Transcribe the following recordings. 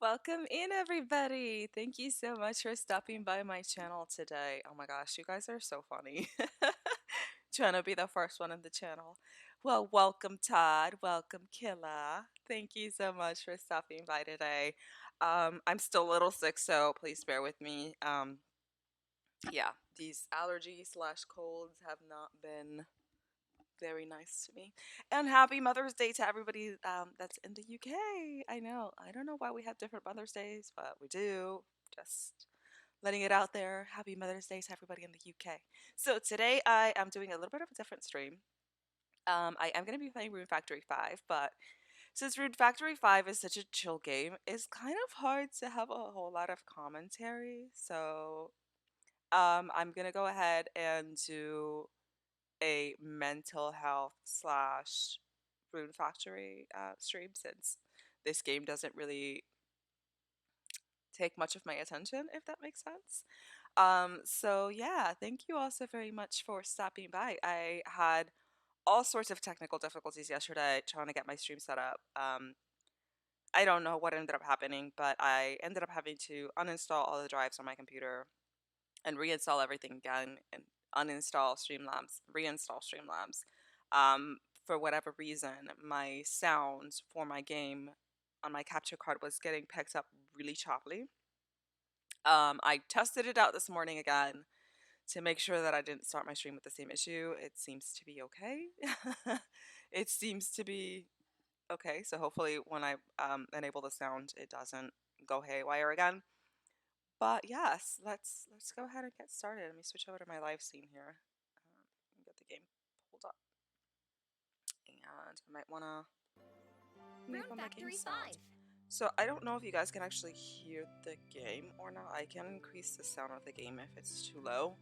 Welcome in, everybody. Thank you so much for stopping by my channel today. Oh my gosh, you guys are so funny. Trying to be the first one in the channel. Well, welcome, Todd. Welcome, Killa. Thank you so much for stopping by today. I'm still a little sick, so please bear with me. Yeah, these allergies slash colds have not been very nice to me. And happy Mother's Day to everybody that's in the UK. I know. I don't know why we have different Mother's Days, but we do. Just letting it out there. Happy Mother's Day to everybody in the UK. So today I am doing a little bit of a different stream. I am going to be playing Rune Factory 5, but since Rune Factory 5 is such a chill game, it's kind of hard to have a whole lot of commentary. So I'm going to go ahead and do a mental health slash Rune Factory stream since this game doesn't really take much of my attention, if that makes sense. So yeah, thank you all so very much for stopping by. I had all sorts of technical difficulties yesterday trying to get my stream set up. I don't know what ended up happening, but I ended up having to uninstall all the drives on my computer and reinstall everything again and uninstall Streamlabs, reinstall Streamlabs. For whatever reason, my sound for my game on my capture card was getting picked up really choppily. I tested it out this morning again to make sure that I didn't start my stream with the same issue. It seems to be okay. It seems to be okay. So hopefully, when I enable the sound, it doesn't go haywire again. But yes, let's go ahead and get started. Let me switch over to my live scene here. And get the game pulled up, and I might wanna enable my game sound. So I don't know if you guys can actually hear the game or not. I can increase the sound of the game if it's too low.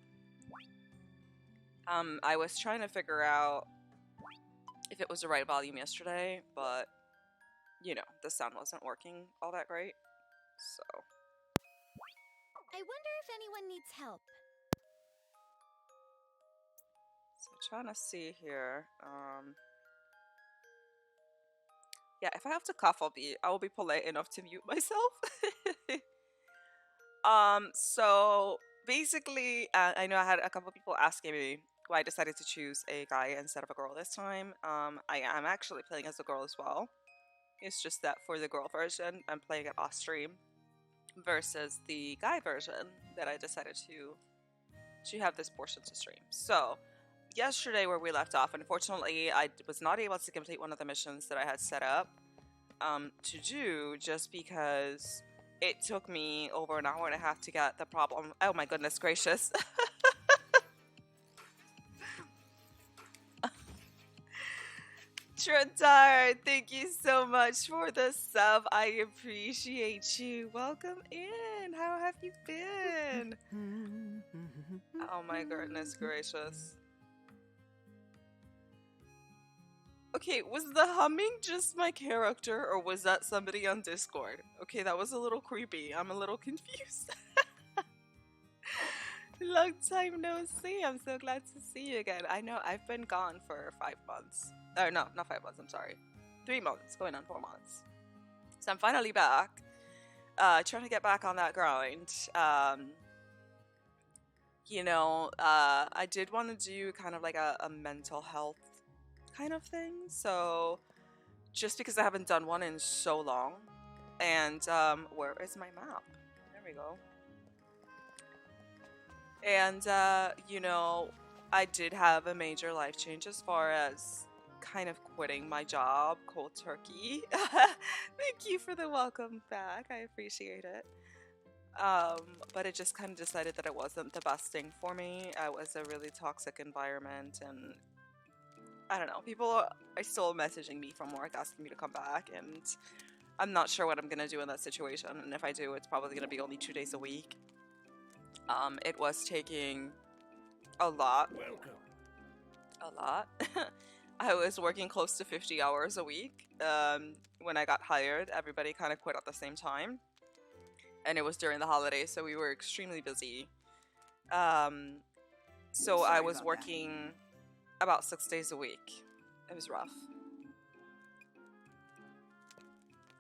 I was trying to figure out if it was the right volume yesterday, but you know, the sound wasn't working all that great. So I wonder if anyone needs help. trying to see here. Yeah, if I have to cough, I will be polite enough to mute myself. So basically, I know I had a couple of people asking me why I decided to choose a guy instead of a girl this time. I am actually playing as a girl as well. It's just that for the girl version, I'm playing it off stream versus the guy version that I decided to have this portion to stream. So yesterday, where we left off, unfortunately, I was not able to complete one of the missions that I had set up to do just because it took me over an hour and a half to get the problem. Oh my goodness gracious. Trindar, thank you so much for the sub. I appreciate you. Welcome in. How have you been? Oh my goodness gracious. Okay, was the humming just my character or was that somebody on Discord? Okay, that was a little creepy. I'm a little confused. Long time no see. I'm so glad to see you again. I know I've been gone for 5 months. Oh, no, not 5 months. I'm sorry. 3 months, going on 4 months. So I'm finally back. Trying to get back on that grind. I did want to do kind of like a mental health kind of thing. So just because I haven't done one in so long. And where is my map? There we go. And, I did have a major life change as far as kind of quitting my job cold turkey. Thank you for the welcome back. I appreciate it. But it just kind of decided that it wasn't the best thing for me. It was a really toxic environment, and I don't know. People are still messaging me from work asking me to come back, and I'm not sure what I'm gonna do in that situation. And if I do, it's probably gonna be only 2 days a week. It was taking a lot. Welcome. A lot. I was working close to 50 hours a week. When I got hired, everybody kind of quit at the same time. And it was during the holidays, so we were extremely busy. So I was working about 6 days a week. It was rough.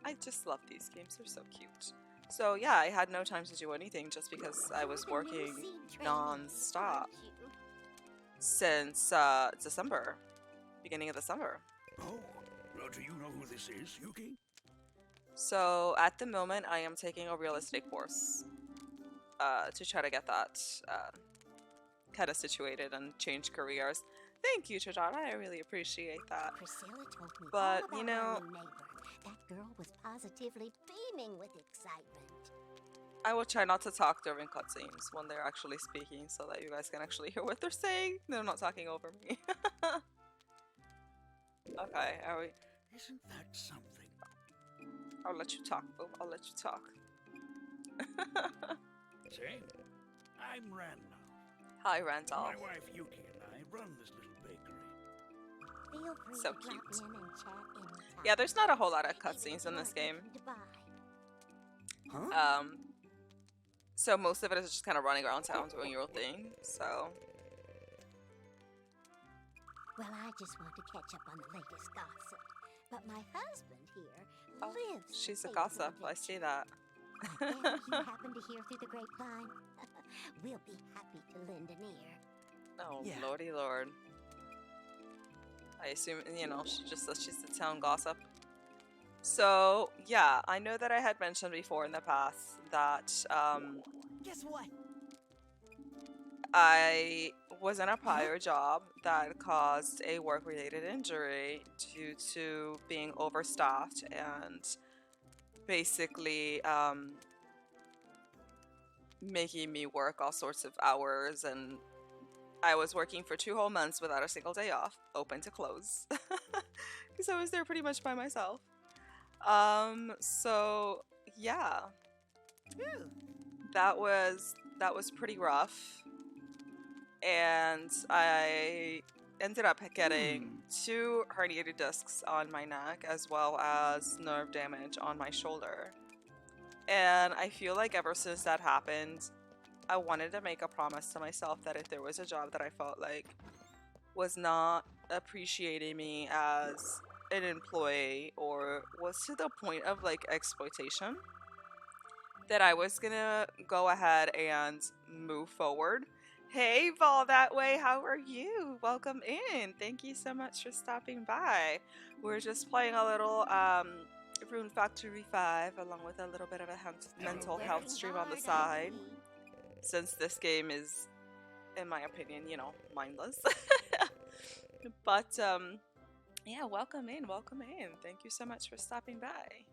I just love these games. They're so cute. So yeah, I had no time to do anything just because I was You're the new working seed trainee, non-stop aren't you? since December, beginning of December. Oh, well, do you know who this is, Yuki? So at the moment, I am taking a real estate course to try to get that kind of situated and change careers. Thank you, Chajana. I really appreciate that. Priscilla told me But, all you about know, our new neighbor. That girl was positively beaming with excitement. I will try not to talk during cutscenes when they're actually speaking so that you guys can actually hear what they're saying. They're not talking over me. Okay, are we? Isn't that something? I'll let you talk, boo. I'll let you talk. Say, I'm Randolph. Hi, Randolph. My wife Yuki and I run this little bakery. Feel free So to cute. drop in and chat anytime. Yeah, there's not a whole lot of Make it cutscenes in this game. important to buy. Huh? So most of it is just kind of running around town doing your thing. So Well, I just want to catch up on the latest gossip. But my husband here oh, lives. she's a for gossip. Hazelwood. I see that. Whatever you happen to hear through the grapevine, we'll be happy to lend an ear. Oh, Yeah. lordy lord. I assume, you know, she just says she's the town gossip. So, yeah, I know that I had mentioned before in the past that Guess what? I was in a prior job that caused a work-related injury due to being overstaffed and basically making me work all sorts of hours, and I was working for 2 whole months without a single day off, open to close, because I was there pretty much by myself. So yeah, that was pretty rough, and I ended up getting 2 herniated discs on my neck as well as nerve damage on my shoulder. And I feel like ever since that happened, I wanted to make a promise to myself that if there was a job that I felt like was not appreciating me as an employee or was to the point of like exploitation, that I was gonna go ahead and move forward. Hey, Vol that way, how are you? Welcome in. Thank you so much for stopping by. We're just playing a little Rune Factory 5 along with a little bit of a mental health stream on the side, since this game is, in my opinion, you know, mindless. But yeah, welcome in, welcome in. Thank you so much for stopping by.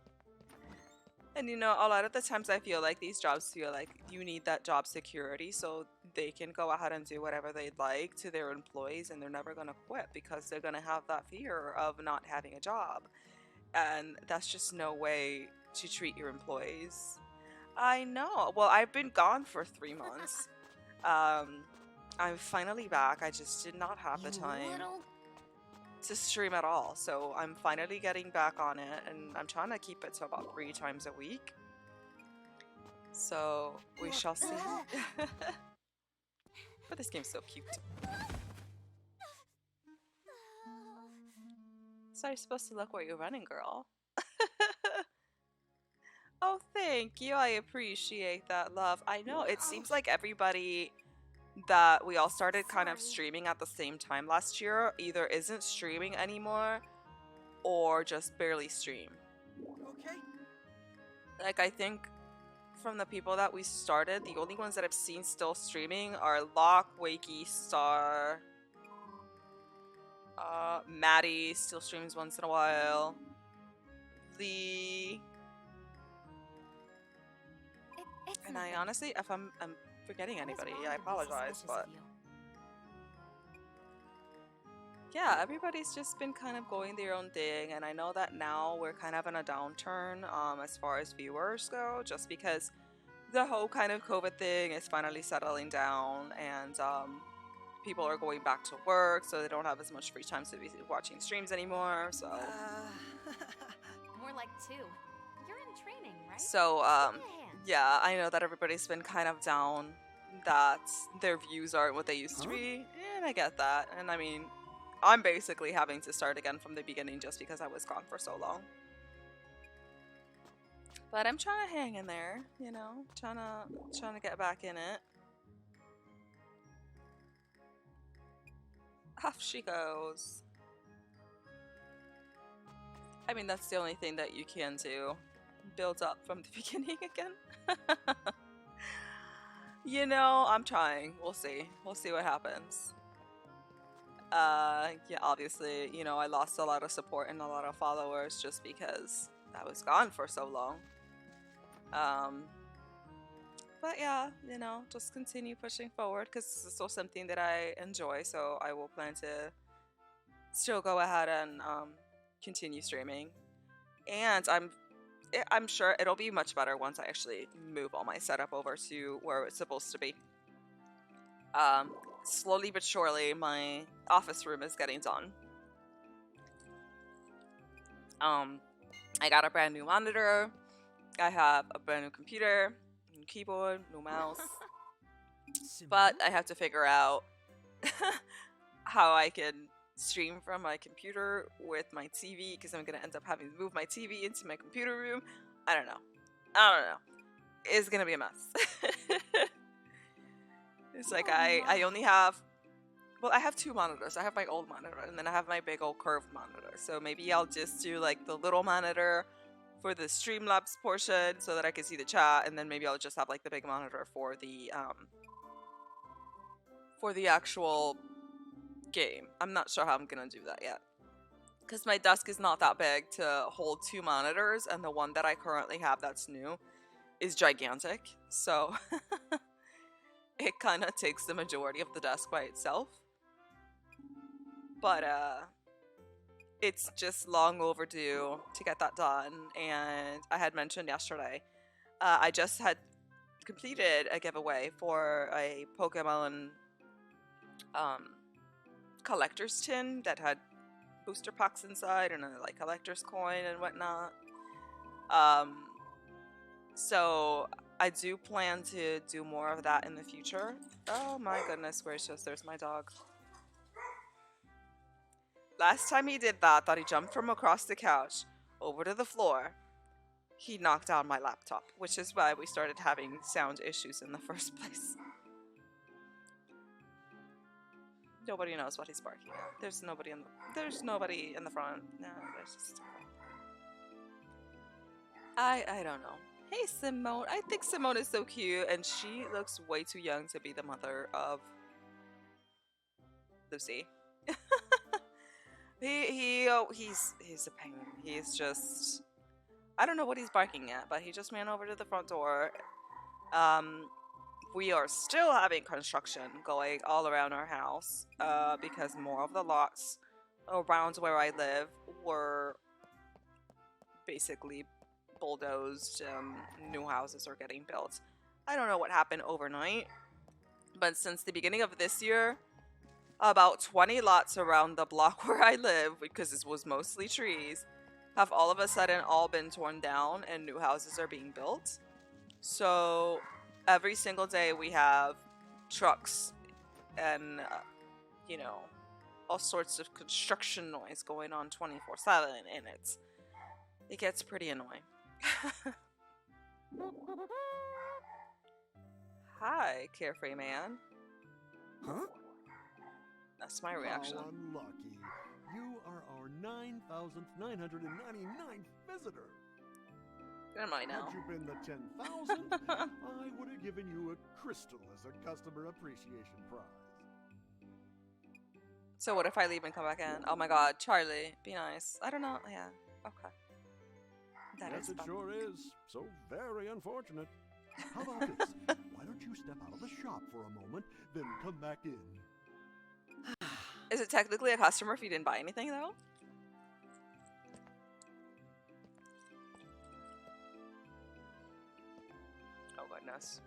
And you know, a lot of the times I feel like these jobs feel like you need that job security so they can go ahead and do whatever they'd like to their employees, and they're never going to quit because they're going to have that fear of not having a job. And that's just no way to treat your employees. I know. Well, I've been gone for 3 months. I'm finally back. I just did not have the time to stream at all. So I'm finally getting back on it, and I'm trying to keep it to about 3 times a week. So we shall see. But this game's so cute. So you're supposed to look where you're running, girl. Oh, thank you. I appreciate that, love. I know, it seems like everybody that we all started kind of streaming at the same time last year either isn't streaming anymore or just barely stream. Okay. Like, I think from the people that we started, the only ones that I've seen still streaming are Locke, Wakey, Star, Maddie still streams once in a while, Lee, and I honestly, if I'm forgetting anybody, I apologize, but yeah, everybody's just been kind of going their own thing, and I know that now we're kind of in a downturn as far as viewers go, just because the whole kind of COVID thing is finally settling down, and people are going back to work, so they don't have as much free time to be watching streams anymore. So More like 2. You're in training, right? so yeah, I know that everybody's been kind of down, that their views aren't what they used to be, and I get that. And I mean, I'm basically having to start again from the beginning just because I was gone for so long. But I'm trying to hang in there, you know, trying to get back in it. Off she goes. I mean, that's the only thing that you can do. Build up from the beginning again. You know, I'm trying. We'll see. We'll see what happens. Yeah, obviously, you know, I lost a lot of support and a lot of followers just because I was gone for so long. But yeah, you know, just continue pushing forward because this is still something that I enjoy. So I will plan to still go ahead and continue streaming. And I'm sure it'll be much better once I actually move all my setup over to where it's supposed to be. Slowly but surely, my office room is getting done. I got a brand new monitor. I have a brand new computer, new keyboard, new mouse. But I have to figure out how I can stream from my computer with my TV because I'm gonna end up having to move my TV into my computer room. I don't know. It's gonna be a mess. It's like I only have, well, I have two monitors. I have my old monitor and then I have my big old curved monitor. So maybe I'll just do like the little monitor for the Streamlabs portion so that I can see the chat, and then maybe I'll just have like the big monitor for the actual game. I'm not sure how I'm gonna do that yet because my desk is not that big to hold two monitors, and the one that I currently have that's new is gigantic. So it kind of takes the majority of the desk by itself. But it's just long overdue to get that done. And I had mentioned yesterday, I just had completed a giveaway for a Pokemon collector's tin that had booster packs inside and a like collector's coin and whatnot. So I do plan to do more of that in the future. Oh my goodness gracious, there's my dog. Last time he did that, he jumped from across the couch over to the floor. He knocked down my laptop, which is why we started having sound issues in the first place. Nobody knows what he's barking at. There's nobody in the front. No, there's just I don't know. Hey Simone, I think Simone is so cute, and she looks way too young to be the mother of Lucy. He's a pain. He's just, I don't know what he's barking at, but he just ran over to the front door. We are still having construction going all around our house because more of the lots around where I live were basically bulldozed. New houses are getting built. I don't know what happened overnight, but since the beginning of this year, about 20 lots around the block where I live, because this was mostly trees, have all of a sudden all been torn down and new houses are being built. So every single day we have trucks and, you know, all sorts of construction noise going on 24/7, and it gets pretty annoying. Hi, carefree man. Huh? That's my reaction. How unlucky. You are our 9,999th visitor. Am I now? Had you been the 10,000th, I would have given you a crystal as a customer appreciation prize. So what if I leave and come back in? Oh my god, Charlie, be nice. I don't know. Yeah, okay. That Yes, is it fun. sure is. So very unfortunate. How about this? Why don't you step out of the shop for a moment, then come back in? Is it technically a customer if you didn't buy anything though? Oh goodness.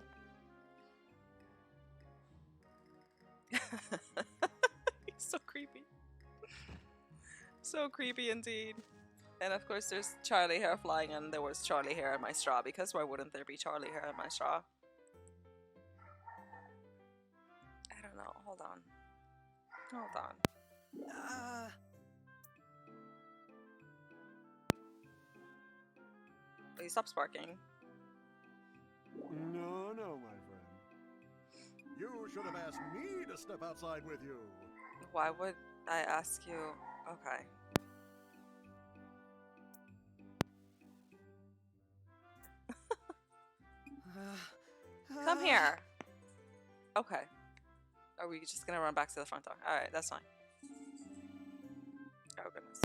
He's so creepy. So creepy indeed. And of course there's Charlie hair flying, and there was Charlie hair in my straw, because why wouldn't there be Charlie hair in my straw? I don't know. Hold on. Hold on. he stops barking. No, no, my friend. You should have asked me to step outside with you. Why would I ask you? Okay. Come here. Okay. Are we just gonna run back to the front door? Alright, that's fine. Oh goodness.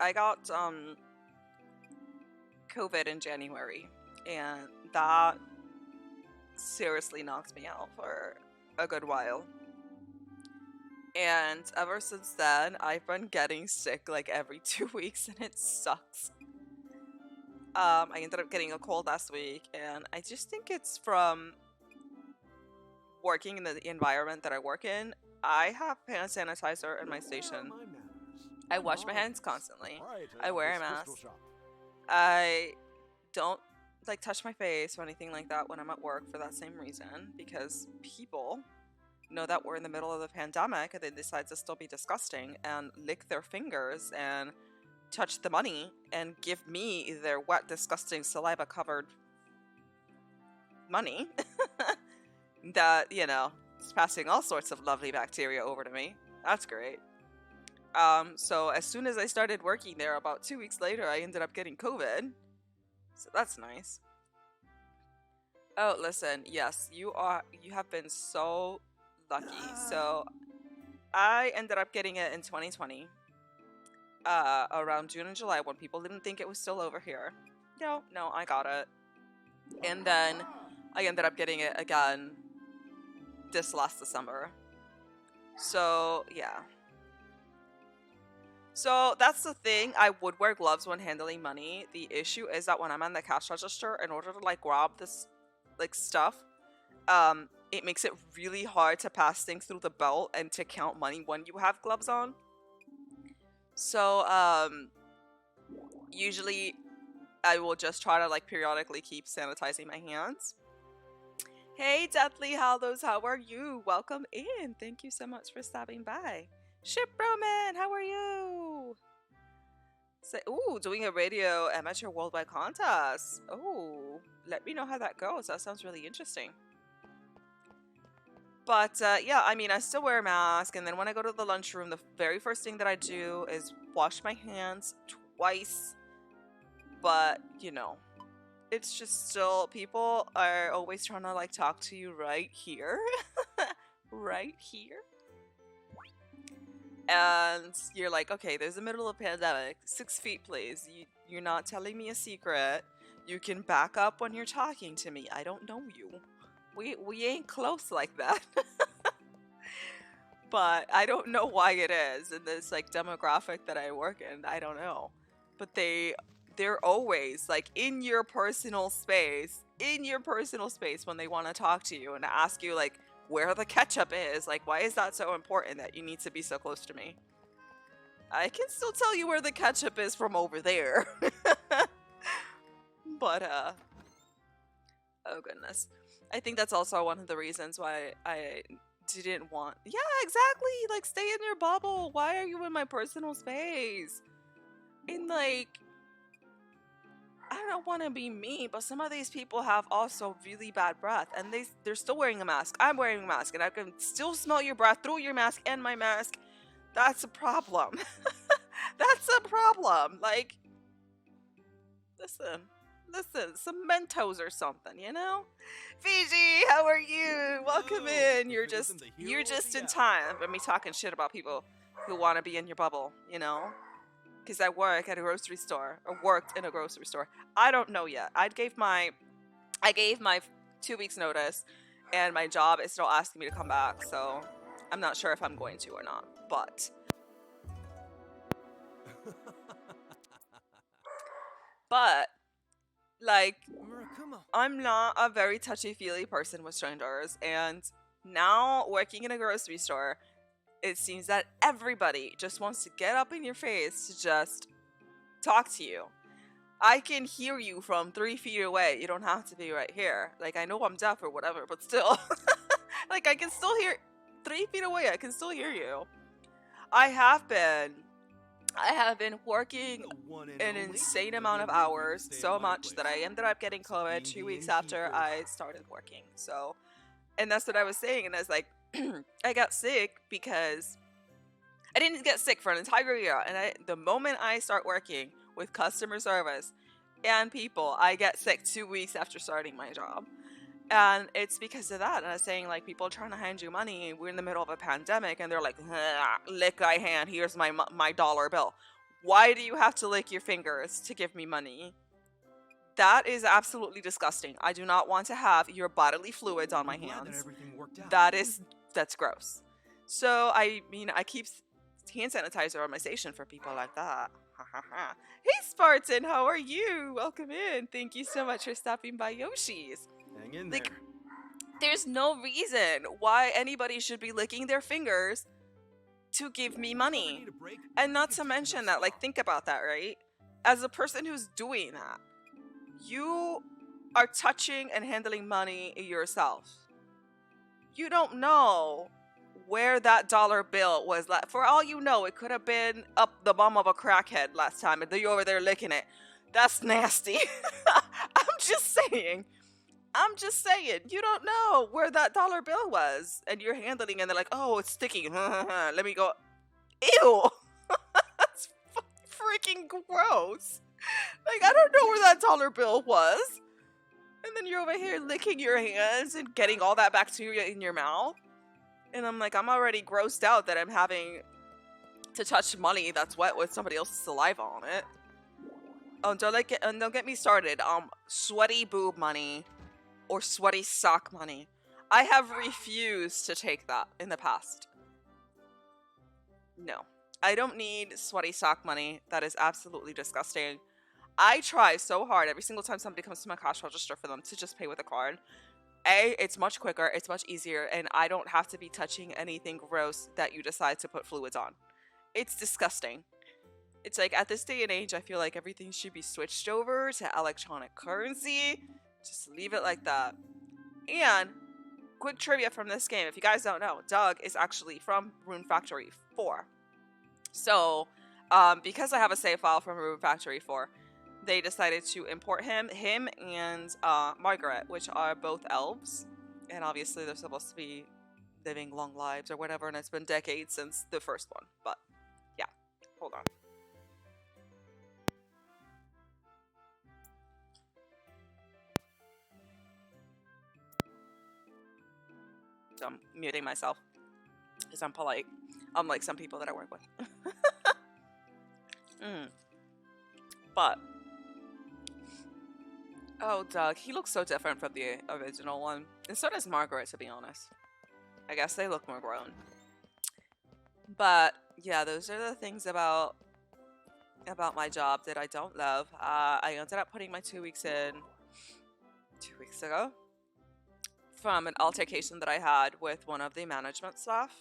I got COVID in January, and that seriously knocked me out for a good while. And ever since then, I've been getting sick like every 2 weeks, and it sucks. I ended up getting a cold last week, and I just think it's from working in the environment that I work in. I have hand sanitizer in my station. I wash my hands constantly. I wear a mask. I don't like touch my face or anything like that when I'm at work for that same reason, because people know that we're in the middle of the pandemic and they decide to still be disgusting and lick their fingers and touch the money and give me their wet, disgusting, saliva covered money that, you know, is passing all sorts of lovely bacteria over to me. That's great. So as soon as I started working there, about 2 weeks later, I ended up getting COVID. So that's nice. Oh, listen, yes, you have been so lucky. So I ended up getting it in 2020. Around June and July, when people didn't think it was still over here. No, I got it. And then I ended up getting it again this last December. So, yeah. So that's the thing. I would wear gloves when handling money. The issue is that when I'm on the cash register, in order to like grab this like stuff, it makes it really hard to pass things through the belt and to count money when you have gloves on. So usually I will just try to like periodically keep sanitizing my hands. Hey Deathly Hallows, how are you? Welcome in. Thank you so much for stopping by. Ship Roman, how are you? Say, ooh, doing a radio amateur worldwide contest. Oh, let me know how that goes. That sounds really interesting. But yeah, I mean, I still wear a mask, and then when I go to the lunchroom, the very first thing that I do is wash my hands twice. But, you know, it's just still, people are always trying to like talk to you right here. Right here. And you're like, okay, there's the middle of a pandemic. 6 feet, please. You're not telling me a secret. You can back up when you're talking to me. I don't know you. We ain't close like that. But I don't know why it is in this like demographic that I work in. I don't know. But they're always like in your personal space when they want to talk to you and ask you like where the ketchup is. Like, why is that so important that you need to be so close to me? I can still tell you where the ketchup is from over there. But oh goodness. I think that's also one of the reasons why I didn't want. Yeah, exactly. Like, stay in your bubble. Why are you in my personal space? And like, I don't want to be mean, but some of these people have also really bad breath, and they're still wearing a mask. I'm wearing a mask, and I can still smell your breath through your mask and my mask. That's a problem. That's a problem. Like, listen, some Mentos or something, you know? Fiji, how are you? Welcome in. You're just in time for me talking shit about people who want to be in your bubble, you know? Because I work at a grocery store, or worked in a grocery store. I don't know yet. I gave my 2 weeks notice, and my job is still asking me to come back, so I'm not sure if I'm going to or not, but like, I'm not a very touchy-feely person with strangers, and now working in a grocery store, it seems that everybody just wants to get up in your face to just talk to you. I can hear you from 3 feet away. You don't have to be right here. Like, I know I'm deaf or whatever, but still. Like, I can still hear 3 feet away. I can still hear you. I have been I have been working The one and an only insane William amount of Reed can hours, stay at so my much that place. I ended up getting It's a COVID B&B 2 weeks after innkeeper. I started working. So, and that's what I was saying. And I was like, I got sick because I didn't get sick for an entire year. And the moment I start working with customer service and people, I get sick 2 weeks after starting my job. And it's because of that. And I was saying, like, people are trying to hand you money. We're in the middle of a pandemic, and they're like, lick my hand. Here's my dollar bill. Why do you have to lick your fingers to give me money? That is absolutely disgusting. I do not want to have your bodily fluids on my I'm glad that hands. everything worked out. That's gross. So I mean, I keep hand sanitizer on my station for people like that. Hey Spartan, how are you? Welcome in. Thank you so much for stopping by Yoshi's. Hang in Like, there. there's no reason why anybody should be licking their fingers to give me Ever money. need a break? And not Take to a seat mention and that, I'll like, stop. think about that, right? As a person who's doing that, you are touching and handling money yourself. You don't know where that dollar bill was. For all you know, it could have been up the bum of a crackhead last time, and you're over there licking it. That's nasty. I'm just saying. I'm just saying. You don't know where that dollar bill was, and you're handling, and they're like, "Oh, it's sticky." Let me go. Ew. That's freaking gross. Like, I don't know where that dollar bill was. And then you're over here licking your hands and getting all that bacteria in your mouth. And I'm like, I'm already grossed out that I'm having to touch money that's wet with somebody else's saliva on it. Oh, don't get me started. Sweaty boob money or sweaty sock money. I have refused to take that in the past. No, I don't need sweaty sock money. That is absolutely disgusting. I try so hard every single time somebody comes to my cash register for them to just pay with a card. It's much quicker, it's much easier, and I don't have to be touching anything gross that you decide to put fluids on. It's disgusting. It's like, at this day and age, I feel like everything should be switched over to electronic currency. Just leave it like that. And quick trivia from this game, if you guys don't know, Doug is actually from Rune Factory 4. So, because I have a save file from Rune Factory 4, they decided to import him and Margaret, which are both elves. And obviously they're supposed to be living long lives or whatever, and it's been decades since the first one. But, yeah. Hold on. So I'm muting myself because I'm polite, unlike some people that I work with. But, oh, Doug, he looks so different from the original one. And so does Margaret, to be honest. I guess they look more grown. But, yeah, those are the things about my job that I don't love. I ended up putting my 2 weeks in 2 weeks ago from an altercation that I had with one of the management staff.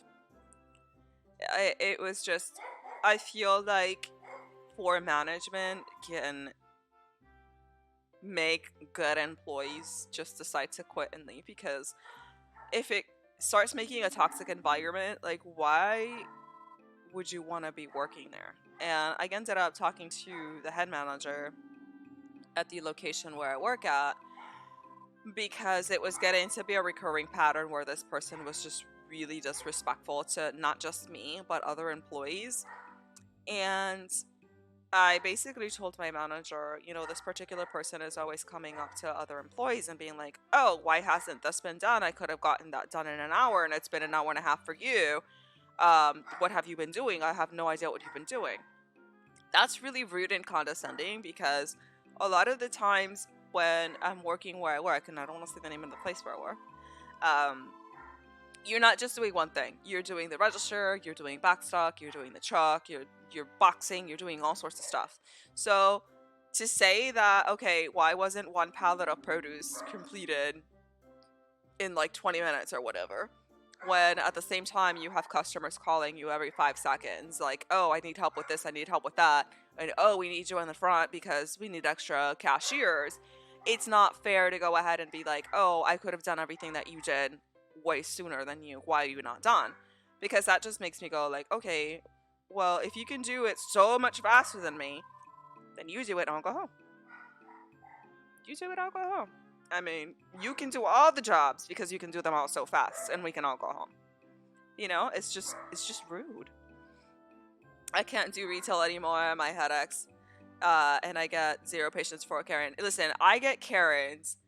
It was just, I feel like poor management can make good employees just decide to quit and leave, because if it starts making a toxic environment, like, why would you want to be working there? And I ended up talking to the head manager at the location where I work at, because it was getting to be a recurring pattern where this person was just really disrespectful to not just me, but other employees. And I basically told my manager, this particular person is always coming up to other employees and being like, "Oh, why hasn't this been done? I could have gotten that done in an hour, and it's been an hour and a half for you. What have you been doing? I have no idea what you've been doing." That's really rude and condescending, because a lot of the times when I'm working where I work, and I don't want to say the name of the place where I work, you're not just doing one thing. You're doing the register, you're doing backstock, you're doing the truck, you're boxing, you're doing all sorts of stuff. So to say that, okay, why wasn't one pallet of produce completed in like 20 minutes or whatever, when at the same time you have customers calling you every 5 seconds, like, "Oh, I need help with this, I need help with that, and oh, we need you in the front because we need extra cashiers." It's not fair to go ahead and be like, "Oh, I could have done everything that you did way sooner than you. Why are you not done?" Because that just makes me go like, okay, well, if you can do it so much faster than me, then you do it and I'll go home. You do it, I'll go home. I mean, you can do all the jobs because you can do them all so fast and we can all go home. You know, it's just rude. I can't do retail anymore. My headaches. And I get zero patience for Karen. Listen, I get Karens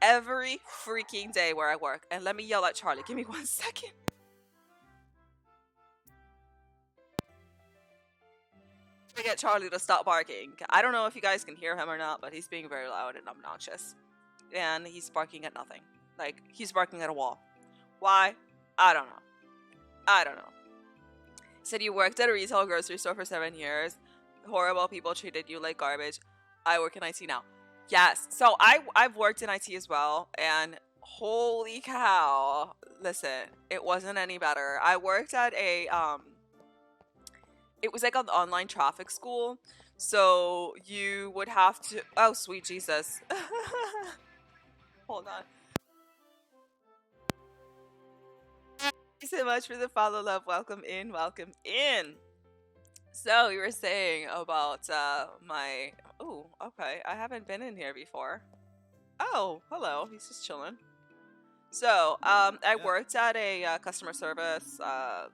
every freaking day where I work. And let me yell at Charlie. Give me 1 second. To get Charlie to stop barking. I don't know if you guys can hear him or not, but he's being very loud and obnoxious. And he's barking at nothing. Like, he's barking at a wall. Why? I don't know. Said you worked at a retail grocery store for 7 years. Horrible people treated you like garbage. I work in IT now. Yes. So I've worked in IT as well, and holy cow. Listen, it wasn't any better. I worked at a it was like an online traffic school. So you would have to, oh sweet Jesus. Hold on. Thank you so much for the follow, love. Welcome in, welcome in. So you were saying about my, oh, okay, I haven't been in here before. Oh, hello, he's just chilling. So I worked at a customer service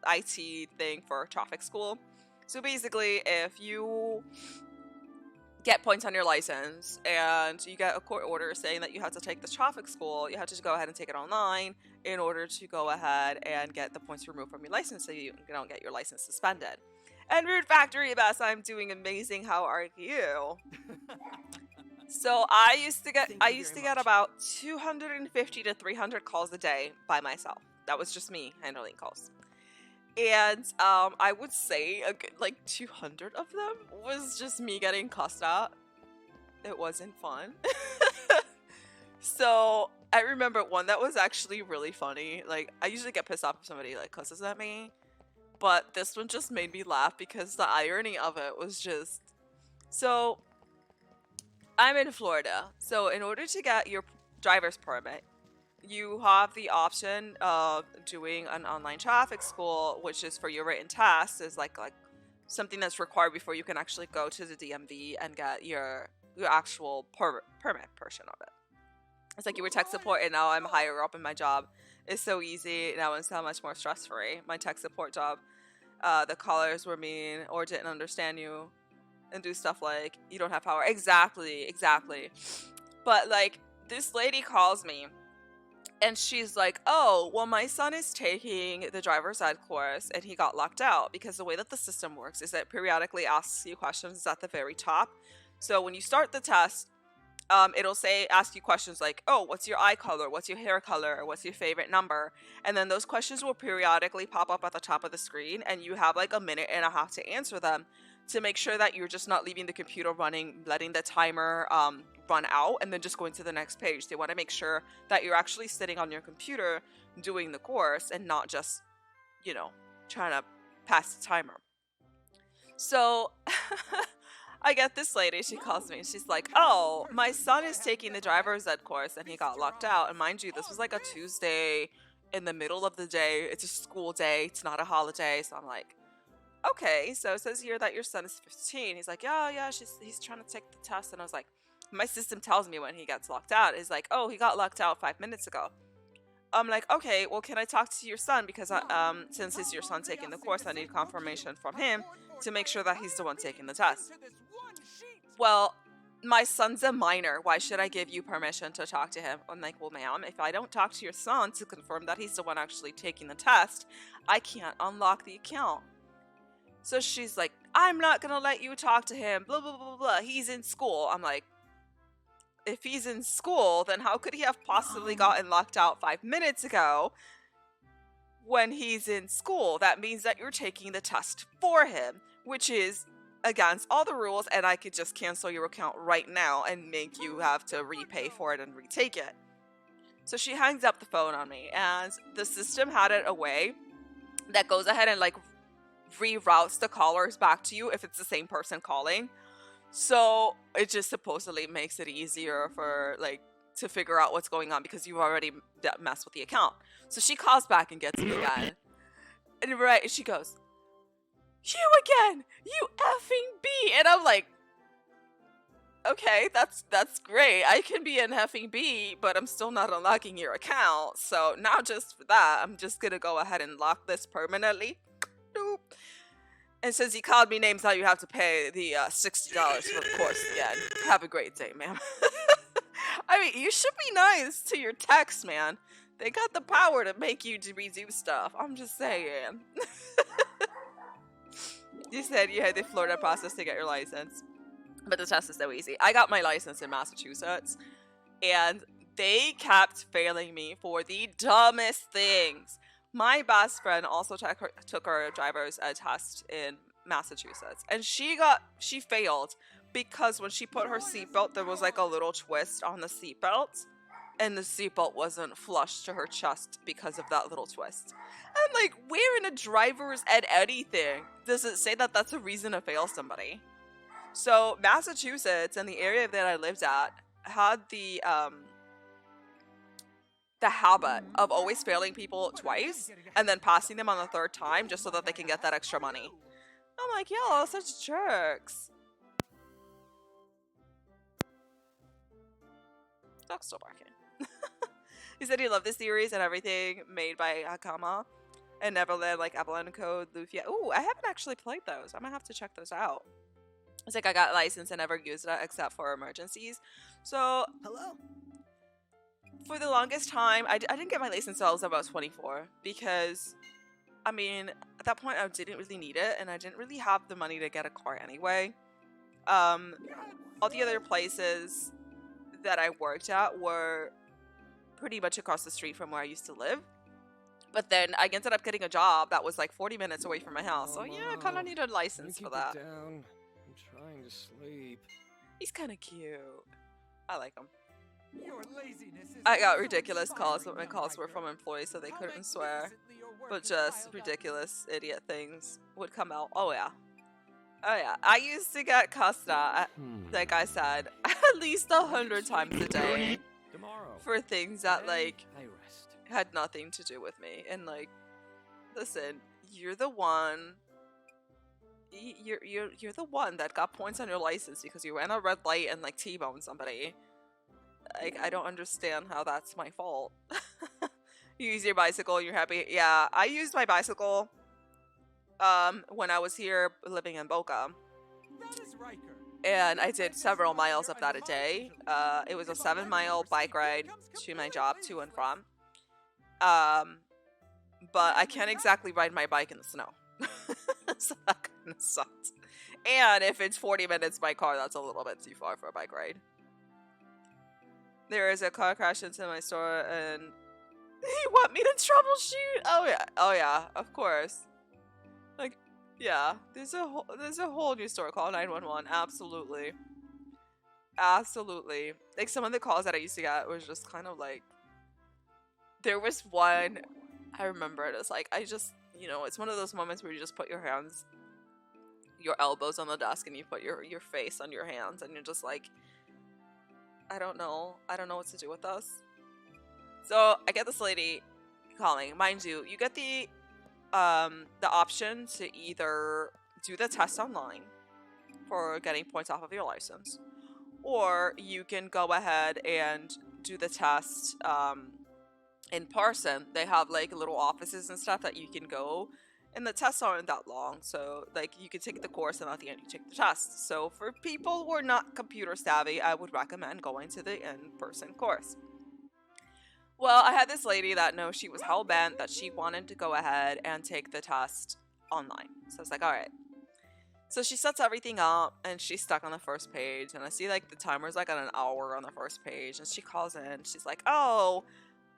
IT thing for traffic school. So basically, if you get points on your license and you get a court order saying that you have to take the traffic school, you have to go ahead and take it online in order to go ahead and get the points removed from your license so you don't get your license suspended. And Rude Factory Best, I'm doing amazing. How are you? So I used to get about 250 to 300 calls a day by myself. That was just me handling calls. And I would say a good, like 200 of them was just me getting cussed at. It wasn't fun. So I remember one that was actually really funny. Like, I usually get pissed off if somebody like cusses at me, but this one just made me laugh because the irony of it was just, so I'm in Florida. So in order to get your driver's permit, you have the option of doing an online traffic school, which is for your written test, is like something that's required before you can actually go to the DMV and get your actual permit portion of it. It's like you were tech support and now I'm higher up in my job. It's so easy now and so much more stress free. My tech support job, the callers were mean or didn't understand you and do stuff like you don't have power. Exactly. But like this lady calls me and she's like, oh, well, my son is taking the driver's ed course and he got locked out because the way that the system works is that it periodically asks you questions at the very top. So when you start the test, it'll ask you questions like, oh, what's your eye color? What's your hair color? What's your favorite number? And then those questions will periodically pop up at the top of the screen and you have like a minute and a half to answer them to make sure that you're just not leaving the computer running, letting the timer run out and then just going to the next page. They want to make sure that you're actually sitting on your computer doing the course and not just, trying to pass the timer. So I get this lady, she calls me and she's like, oh, my son is taking the driver's ed course and he got locked out. And mind you, this was like a Tuesday in the middle of the day. It's a school day. It's not a holiday. So I'm like, okay, so it says here that your son is 15. He's like, yeah, he's trying to take the test. And I was like, my system tells me when he gets locked out. It's like, oh, he got locked out 5 minutes ago. I'm like, okay, well, can I talk to your son? Because since it's your son taking the course, I need confirmation from him to make sure that he's the one taking the test. Well, my son's a minor. Why should I give you permission to talk to him? I'm like, well, ma'am, if I don't talk to your son to confirm that he's the one actually taking the test, I can't unlock the account. So she's like, I'm not going to let you talk to him, blah, blah, blah, blah. He's in school. I'm like, if he's in school, then how could he have possibly gotten locked out 5 minutes ago when he's in school? That means that you're taking the test for him, which is against all the rules, and I could just cancel your account right now and make you have to repay for it and retake it. So she hangs up the phone on me, and the system had it a way that goes ahead and like reroutes the callers back to you if it's the same person calling. So it just supposedly makes it easier for like to figure out what's going on because you've already messed with the account. So she calls back and gets me again. And right, she goes, You again! You effing B! And I'm like, okay, that's great. I can be an effing B, but I'm still not unlocking your account. So now just for that, I'm just gonna go ahead and lock this permanently. Doop. And since he called me names, now you have to pay the $60 for the course again. Have a great day, ma'am. I mean, you should be nice to your techs, man. They got the power to make you to redo stuff. I'm just saying. You said you had the Florida process to get your license, but the test is so easy. I got my license in Massachusetts, and they kept failing me for the dumbest things. My best friend also took her driver's test in Massachusetts, and she failed because when she put her seatbelt, there was like a little twist on the seatbelt, and the seatbelt wasn't flush to her chest because of that little twist. I'm like, where in a driver's ed anything does it say that that's a reason to fail somebody? So Massachusetts and the area that I lived at had the habit of always failing people twice and then passing them on the third time just so that they can get that extra money. I'm like, y'all such jerks. Dog's still barking. He said he loved this series and everything made by Hakama and Neverland, like Evelyn Code, Lufia. Ooh, I haven't actually played those. I'm gonna have to check those out. It's like I got a license and never used it except for emergencies. So, Hello? for the longest time, I didn't get my license until I was about 24 because, I mean, at that point I didn't really need it and I didn't really have the money to get a car anyway. All the other places that I worked at were pretty much across the street from where I used to live. But then I ended up getting a job that was like 40 minutes away from my house. So yeah, I kind of needed a license for that. Down. I'm trying to sleep. He's kind of cute. I like him. Your laziness is I got so ridiculous calls, but inspiring, my young calls were hiker. from employees so they How couldn't swear. magnificently your work But is just piled up. ridiculous idiot things would come out. Oh yeah. Oh yeah. I used to get cussed at, like I said, at least 100 times a day Tomorrow. for things that like I rest. had nothing to do with me. And like, listen, you're the one. You're the one that got points on your license because you ran a red light and like T-boned somebody. Like, I don't understand how that's my fault. You use your bicycle, you're happy. Yeah, I used my bicycle when I was here living in Boca. That is Riker. And I did several miles of that a day. It was a 7-mile bike ride to my job, to and from. But I can't exactly ride my bike in the snow. So that kind of sucks. And if it's 40 minutes by car, that's a little bit too far for a bike ride. There is a car crash into my store and you want me to troubleshoot? Oh yeah, of course. Like, yeah, there's a whole new store called 911. Absolutely. Absolutely. Like, some of the calls that I used to get was just kind of like, there was one, I remember it as like, I just, you know, it's one of those moments where you just put your elbows on the desk and you put your face on your hands and you're just like, I don't know what to do with this. So I get this lady calling. Mind you, you get the option to either do the test online for getting points off of your license, or you can go ahead and do the test in person. They have like little offices and stuff that you can go, and the tests aren't that long, so like you can take the course and at the end you take the test. So for people who are not computer savvy, I would recommend going to the in-person course. Well, I had this lady that she was hell-bent that she wanted to go ahead and take the test online. So I was like, all right. So she sets everything up and she's stuck on the first page, and I see like the timer's like at an hour on the first page, and she calls in. She's like, oh,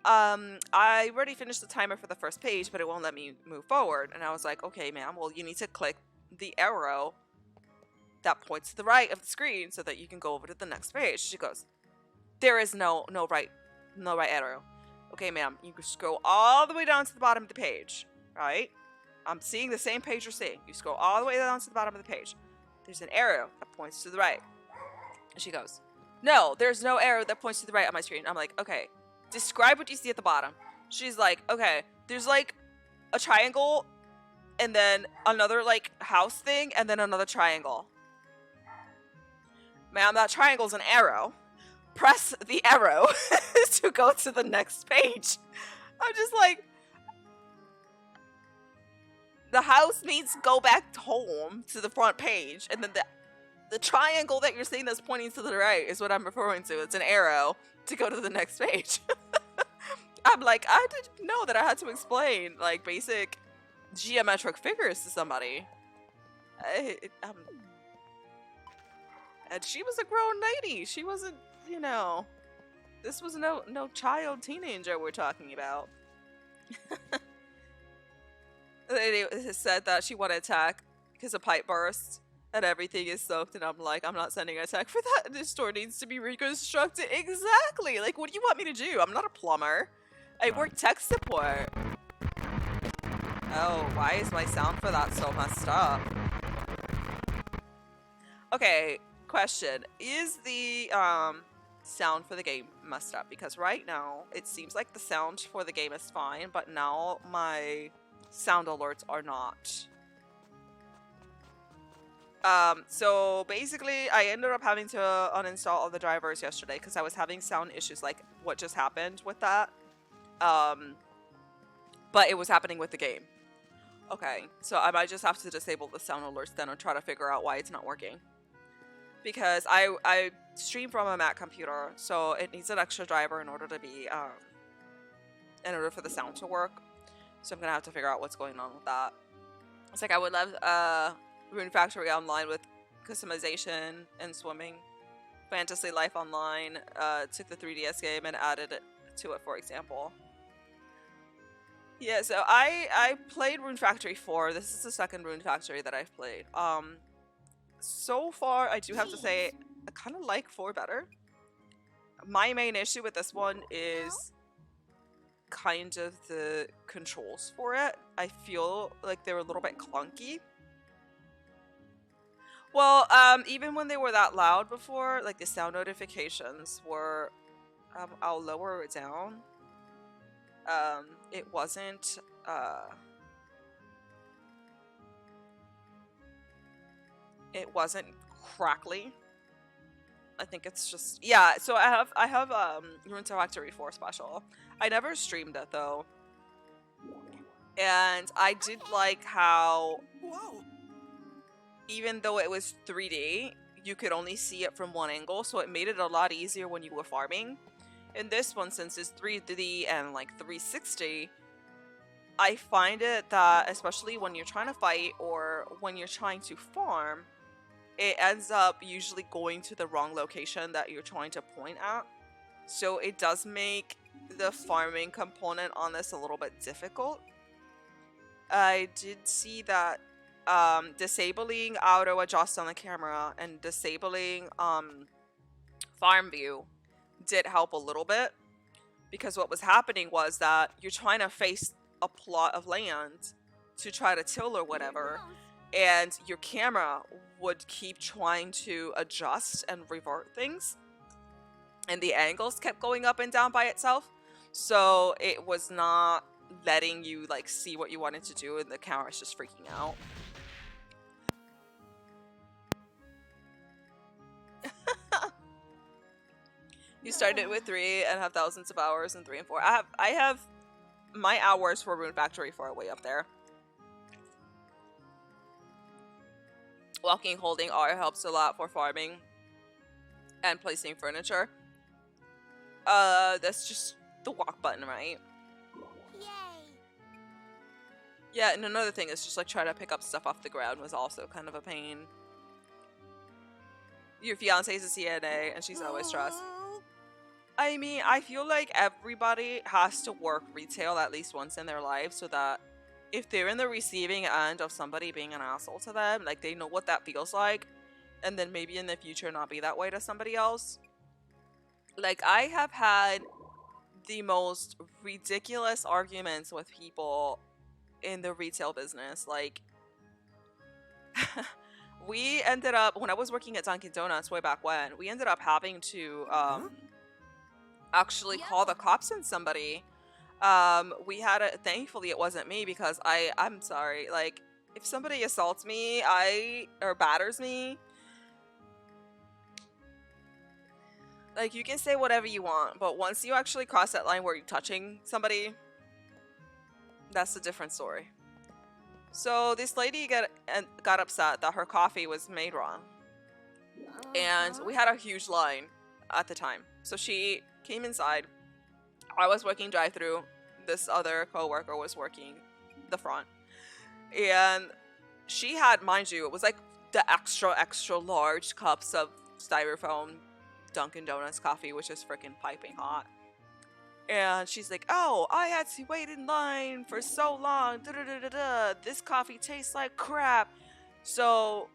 I already finished the timer for the first page, but it won't let me move forward. And I was like, okay, ma'am, well, you need to click the arrow that points to the right of the screen so that you can go over to the next page. She goes, there is no right arrow. Okay, ma'am, you can scroll all the way down to the bottom of the page, right? I'm seeing the same page you're seeing. You scroll all the way down to the bottom of the page. There's an arrow that points to the right. And she goes, no, there's no arrow that points to the right on my screen. I'm like, okay, describe what you see at the bottom. She's like, okay, there's like a triangle and then another like house thing, and then another triangle. Ma'am, that triangle's an arrow. Press the arrow to go to the next page. I'm just like, the house means go back home to the front page, and then the triangle that you're seeing that's pointing to the right is what I'm referring to. It's an arrow to go to the next page. I'm like, I didn't know that I had to explain like basic geometric figures to somebody. And she was a grown lady. She wasn't, you know, this was no child teenager we're talking about. The lady said that she wanted to attack because a pipe burst and everything is soaked, and I'm like, I'm not sending a tech for that. This store needs to be reconstructed. Exactly. Like, what do you want me to do? I'm not a plumber. I work tech support. Oh, why is my sound for that so messed up? Okay, question. Is the sound for the game messed up? Because right now, it seems like the sound for the game is fine, but now my sound alerts are not. So basically, I ended up having to uninstall all the drivers yesterday because I was having sound issues like what just happened with that. But it was happening with the game. Okay, so I might just have to disable the sound alerts then or try to figure out why it's not working. Because I stream from a Mac computer, so it needs an extra driver in order to be, in order for the sound to work. So I'm gonna have to figure out what's going on with that. It's like I would love, Rune Factory Online with customization and swimming. Fantasy Life Online, took the 3DS game and added it to it, for example. Yeah, so I played Rune Factory 4. This is the second Rune Factory that I've played. So far, I do have to say, I kind of like 4 better. My main issue with this one is kind of the controls for it. I feel like they're a little bit clunky. Well, even when they were that loud before, like the sound notifications were, I'll lower it down. It wasn't, it wasn't crackly. I think it's just, yeah, so I have Rune Factory 4 special. I never streamed it though. And I did like how, Whoa! even though it was 3D, you could only see it from one angle, so it made it a lot easier when you were farming. In this one, since it's 3D and like 360, I find it that, especially when you're trying to fight or when you're trying to farm, it ends up usually going to the wrong location that you're trying to point at. So it does make the farming component on this a little bit difficult. I did see that disabling auto adjust on the camera and disabling farm view did help a little bit, because what was happening was that you're trying to face a plot of land to try to till or whatever, and your camera would keep trying to adjust and revert things, and the angles kept going up and down by itself, so it was not letting you like see what you wanted to do, and the camera's just freaking out. You started with 3 and have thousands of hours in 3 and 4. I have my hours for Rune Factory 4 way up there. Walking, holding R helps a lot for farming and placing furniture. That's just the walk button, right? Yay! Yeah, and another thing is just like trying to pick up stuff off the ground was also kind of a pain. Your fiance is a CNA and she's always stressed. I mean, I feel like everybody has to work retail at least once in their life, so that if they're in the receiving end of somebody being an asshole to them, like they know what that feels like, and then maybe in the future not be that way to somebody else. Like, I have had the most ridiculous arguments with people in the retail business. Like, we ended up, when I was working at Dunkin' Donuts way back when, we ended up having to actually call the cops on somebody We had a, thankfully it wasn't me because I'm sorry, like if somebody assaults me, or batters me, like you can say whatever you want, but once you actually cross that line where you're touching somebody, that's a different story. So this lady got upset that her coffee was made wrong. And we had a huge line at the time. So she came inside. I was working drive-through. This other coworker was working the front. And she had, mind you, it was like the extra large cups of styrofoam Dunkin' Donuts coffee, which is freaking piping hot. And she's like, "Oh, I had to wait in line for so long. Da da da da da. This coffee tastes like crap." So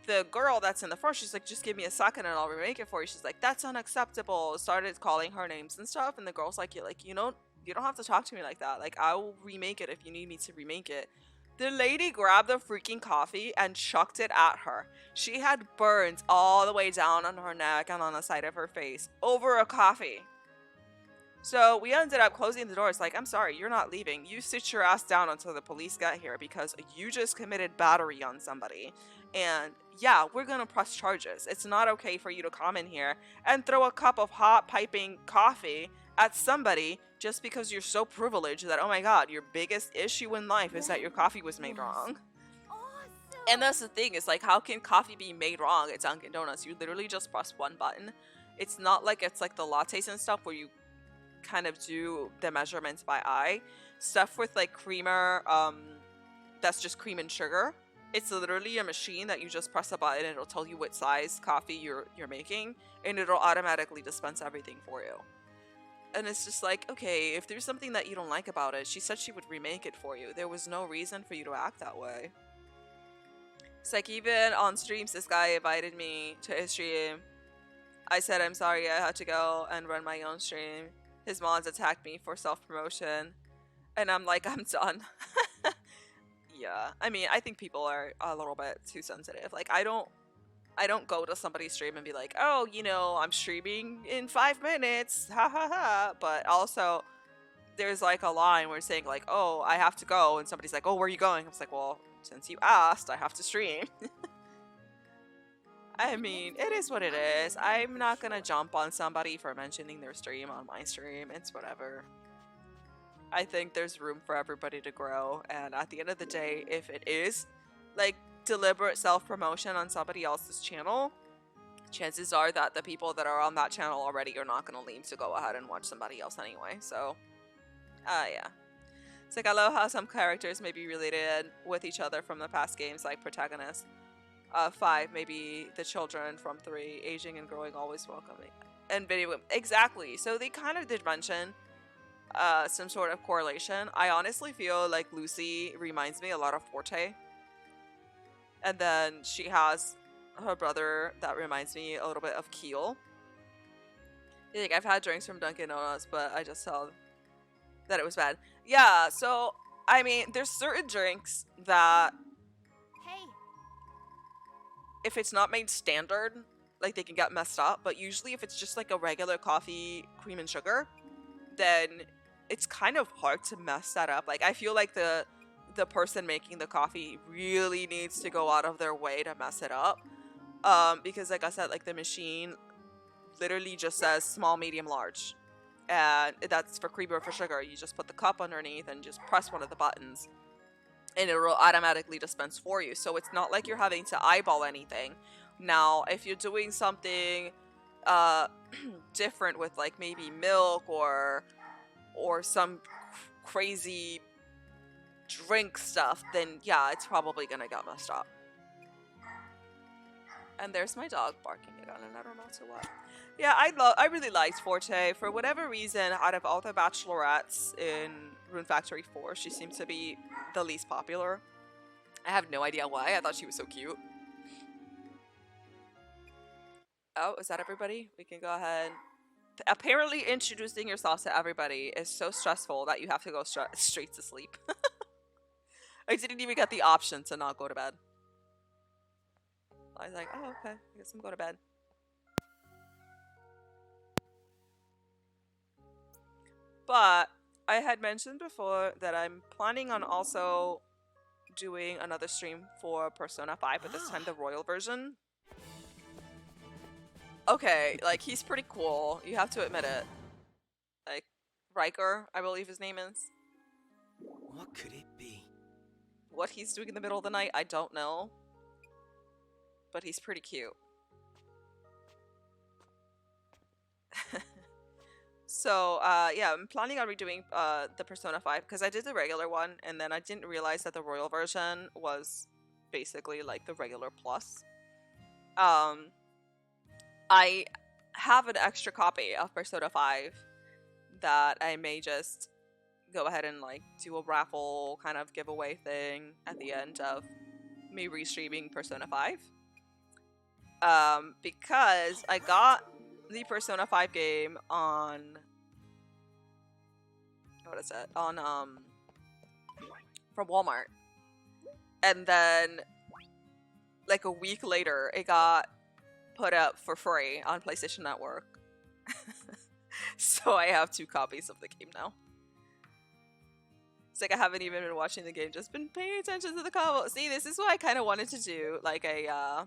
the girl that's in the front, she's like, "Just give me a second and I'll remake it for you." She's like, "That's unacceptable." Started calling her names and stuff, and the girl's like, you don't have to talk to me like that. Like, I will remake it if you need me to remake it." The lady grabbed the freaking coffee and chucked it at her. She had burns all the way down on her neck and on the side of her face over a coffee. So we ended up closing the doors. Like, "I'm sorry, you're not leaving. You sit your ass down until the police get here because you just committed battery on somebody. And yeah, we're gonna press charges. It's not okay for you to come in here and throw a cup of hot piping coffee at somebody just because you're so privileged that, oh my god, your biggest issue in life is that your coffee was made wrong." And that's the thing, is like, how can coffee be made wrong at Dunkin' Donuts? You literally just press one button. It's not like it's like the lattes and stuff where you kind of do the measurements by eye. Stuff with like creamer, that's just cream and sugar. It's literally a machine that you just press a button and it'll tell you what size coffee you're making, and it'll automatically dispense everything for you. And it's just like, okay, if there's something that you don't like about it, she said she would remake it for you. There was no reason for you to act that way. It's like, even on streams, this guy invited me to his stream. I said I'm sorry, I had to go and run my own stream. His mods attacked me for self-promotion. And I'm like, I'm done. Yeah, I mean, I think people are a little bit too sensitive. Like, I don't go to somebody's stream and be like, "Oh, I'm streaming in 5 minutes, ha ha ha." But also, there's like a line where it's saying like, "Oh, I have to go," and somebody's like, "Oh, where are you going?" I was like, "Well, since you asked, I have to stream." I mean, it is what it is. I'm not gonna jump on somebody for mentioning their stream on my stream. It's whatever. I think there's room for everybody to grow, and at the end of the day, if it is like deliberate self-promotion on somebody else's channel, chances are that the people that are on that channel already are not going to leave to go ahead and watch somebody else anyway. So, yeah. It's like, I love how some characters may be related with each other from the past games, like protagonist 5, maybe the children from 3, aging and growing, always welcoming, and video game. Exactly. So they kind of did mention some sort of correlation. I honestly feel like Lucy reminds me a lot of Forte. And then she has her brother that reminds me a little bit of Keel. Like, I've had drinks from Dunkin' Donuts, but I just saw that it was bad. Yeah, so, I mean, there's certain drinks that, Hey, if it's not made standard, like, they can get messed up. But usually if it's just like a regular coffee, cream and sugar, then it's kind of hard to mess that up. Like, I feel like the person making the coffee really needs to go out of their way to mess it up. Because like I said, like, the machine literally just says small, medium, large. And that's for cream or for sugar. You just put the cup underneath and just press one of the buttons, and it will automatically dispense for you. So it's not like you're having to eyeball anything. Now, if you're doing something different with like maybe milk or some crazy drink stuff, then yeah, it's probably gonna get messed up. And there's my dog barking again, and I don't know to what. Yeah, I really liked Forte. For whatever reason, out of all the bachelorettes in Rune Factory 4, she seems to be the least popular. I have no idea why. I thought she was so cute. Oh, is that everybody? We can go ahead. Apparently, introducing yourself to everybody is so stressful that you have to go straight to sleep. I didn't even get the option to not go to bed. I was like, oh, okay, I guess I'm going to bed. But I had mentioned before that I'm planning on also doing another stream for Persona 5, but this time the royal version. Okay, like, he's pretty cool. You have to admit it. Like, Riker, I believe his name is. What could it be? What he's doing in the middle of the night, I don't know. But he's pretty cute. So, yeah, I'm planning on redoing the Persona 5 because I did the regular one and then I didn't realize that the royal version was basically like the regular plus. I have an extra copy of Persona 5 that I may just go ahead and like do a raffle kind of giveaway thing at the end of me restreaming Persona 5. Because I got the Persona 5 game on, what is it? On from Walmart. And then like a week later it got put up for free on PlayStation Network. So I have 2 copies of the game now. It's like I haven't even been watching the game, just been paying attention to the combo. See, this is what I kind of wanted to do, like a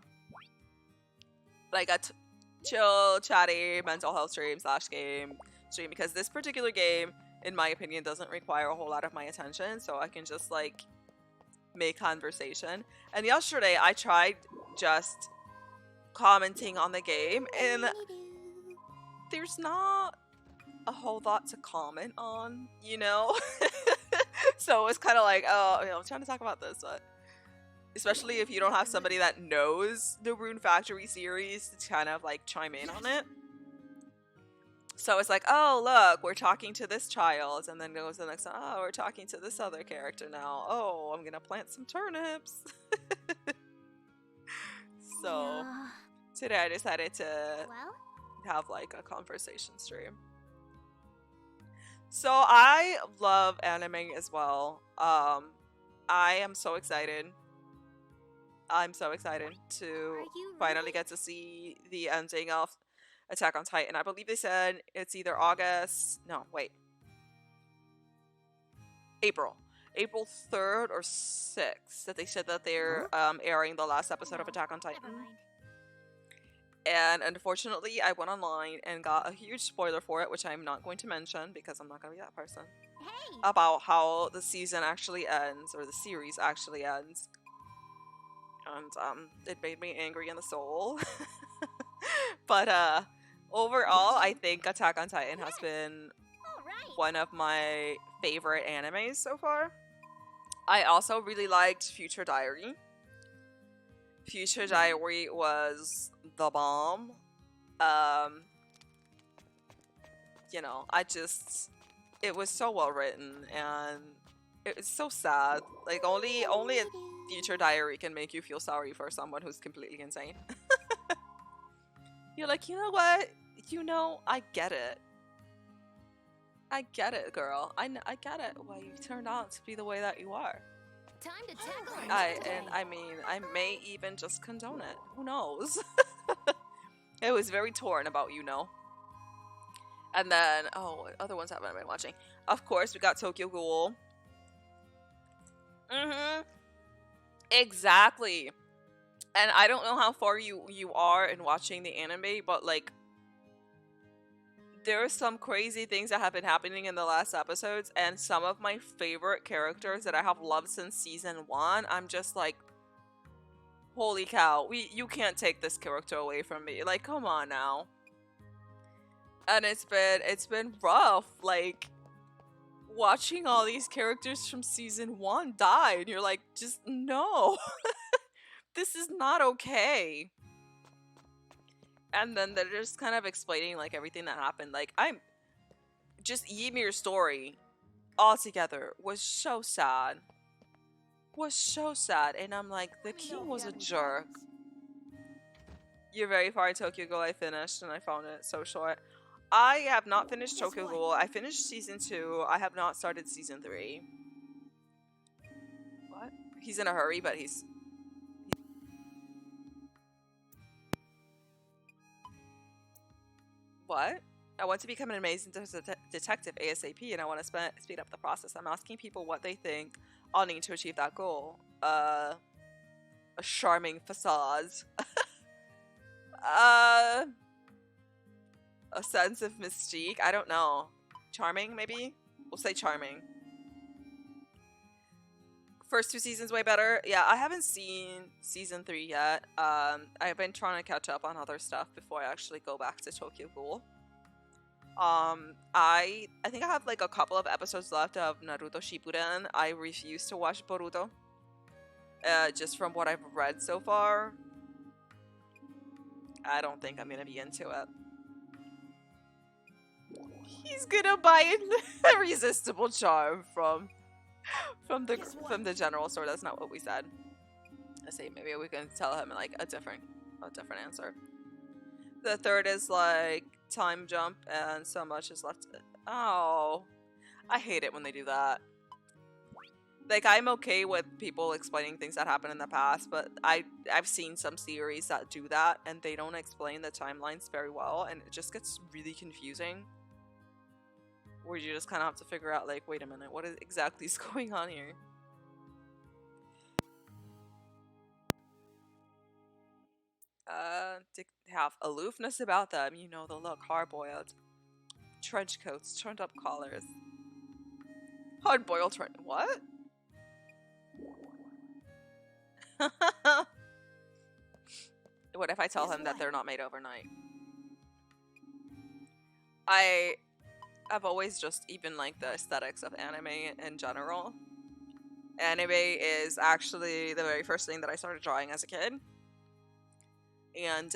chill, chatty mental health stream / game stream, because this particular game, in my opinion, doesn't require a whole lot of my attention, so I can just like make conversation. And yesterday I tried just commenting on the game, and there's not a whole lot to comment on, you know? So it's kind of like, oh, you know, I'm trying to talk about this, but especially if you don't have somebody that knows the Rune Factory series to kind of like chime in on it. So it's like, oh, look, we're talking to this child, and then goes to the next one, oh, we're talking to this other character now. Oh, I'm gonna plant some turnips. So today I decided to Well, have like a conversation stream. So I love anime as well. I am so excited. I'm so excited to you finally really- get to see the ending of Attack on Titan. I believe they said it's either August. No, wait. April 3rd or 6th that they said that they're airing the last episode of Attack on Never Titan. mind. And unfortunately, I went online and got a huge spoiler for it, which I'm not going to mention because I'm not going to be that person, Hey! about how the season actually ends, or the series actually ends. And it made me angry in the soul. But overall, I think Attack on Titan has been All right. one of my favorite animes so far. I also really liked Future Diary. Future Diary was the bomb. You know, it was so well written, and it's so sad. Like, only a Future Diary can make you feel sorry for someone who's completely insane. You're like, you know what? You know, I get it. I get it, girl. I get it why you turned out to be the way that you are. Time to tackle it. I mean, I may even just condone it. Who knows? It was very torn about, you know. And then, oh, what other ones haven't I been watching? Of course, we got Tokyo Ghoul. Exactly. And I don't know how far you are in watching the anime, but like, there are some crazy things that have been happening in the last episodes, and some of my favorite characters that I have loved since season 1, I'm just like, holy cow, you can't take this character away from me. Like, come on now. And it's been rough, like, watching all these characters from season 1 die, and you're like, just no. This is not okay. And then they're just kind of explaining like everything that happened. Like, I'm just Ymir's story altogether was so sad. And I'm like, the king was a jerk. You're very far in Tokyo Ghoul. I finished and I found it so short. I have not finished Tokyo Ghoul. I finished season 2. I have not started season 3. What? He's in a hurry, but he's... What? I want to become an amazing detective ASAP, and I want to speed up the process. I'm asking people what they think I'll need to achieve that goal. A charming facade. A sense of mystique. I don't know. Charming, maybe? We'll say charming. First 2 seasons way better. Yeah, I haven't seen season 3 yet. I've been trying to catch up on other stuff before I actually go back to Tokyo Ghoul. I think I have like a couple of episodes left of Naruto Shippuden. I refuse to watch Boruto. Just from what I've read so far, I don't think I'm gonna be into it. He's gonna buy an irresistible charm from the general store. That's not what we said. I say maybe we can tell him like a different answer. The third is like time jump and so much is left. Oh, I hate it when they do that. Like, I'm okay with people explaining things that happened in the past, but I've seen some series that do that and they don't explain the timelines very well, and it just gets really confusing. Where you just kind of have to figure out, like, wait a minute, what exactly is going on here? To have aloofness about them, you know, the look, hard-boiled. Trench coats, turned up collars. Hard-boiled what? What if I tell him that they're not made overnight? I've always just even liked the aesthetics of anime in general. Anime is actually the very first thing that I started drawing as a kid. And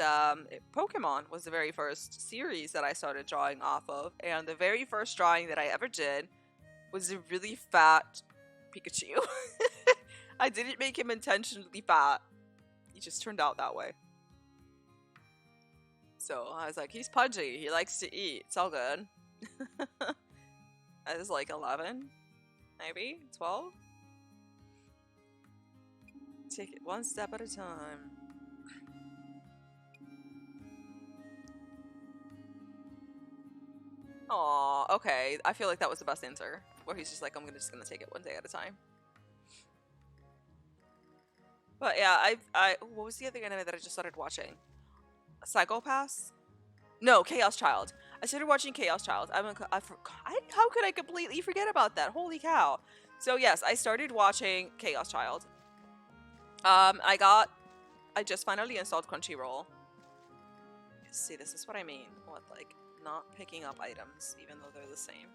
Pokemon was the very first series that I started drawing off of. And the very first drawing that I ever did was a really fat Pikachu. I didn't make him intentionally fat. He just turned out that way. So I was like, he's pudgy. He likes to eat. It's all good. I was like 11, maybe 12. Take it one step at a time. Aw, okay. I feel like that was the best answer. Where he's just like, I'm just gonna take it one day at a time. But yeah, what was the other anime that I just started watching? Psychopaths? No, Chaos Child. I started watching Chaos Child. How could I completely forget about that? Holy cow. So yes, I started watching Chaos Child. I just finally installed Crunchyroll. See, this is what I mean. What, like, not picking up items, even though they're the same.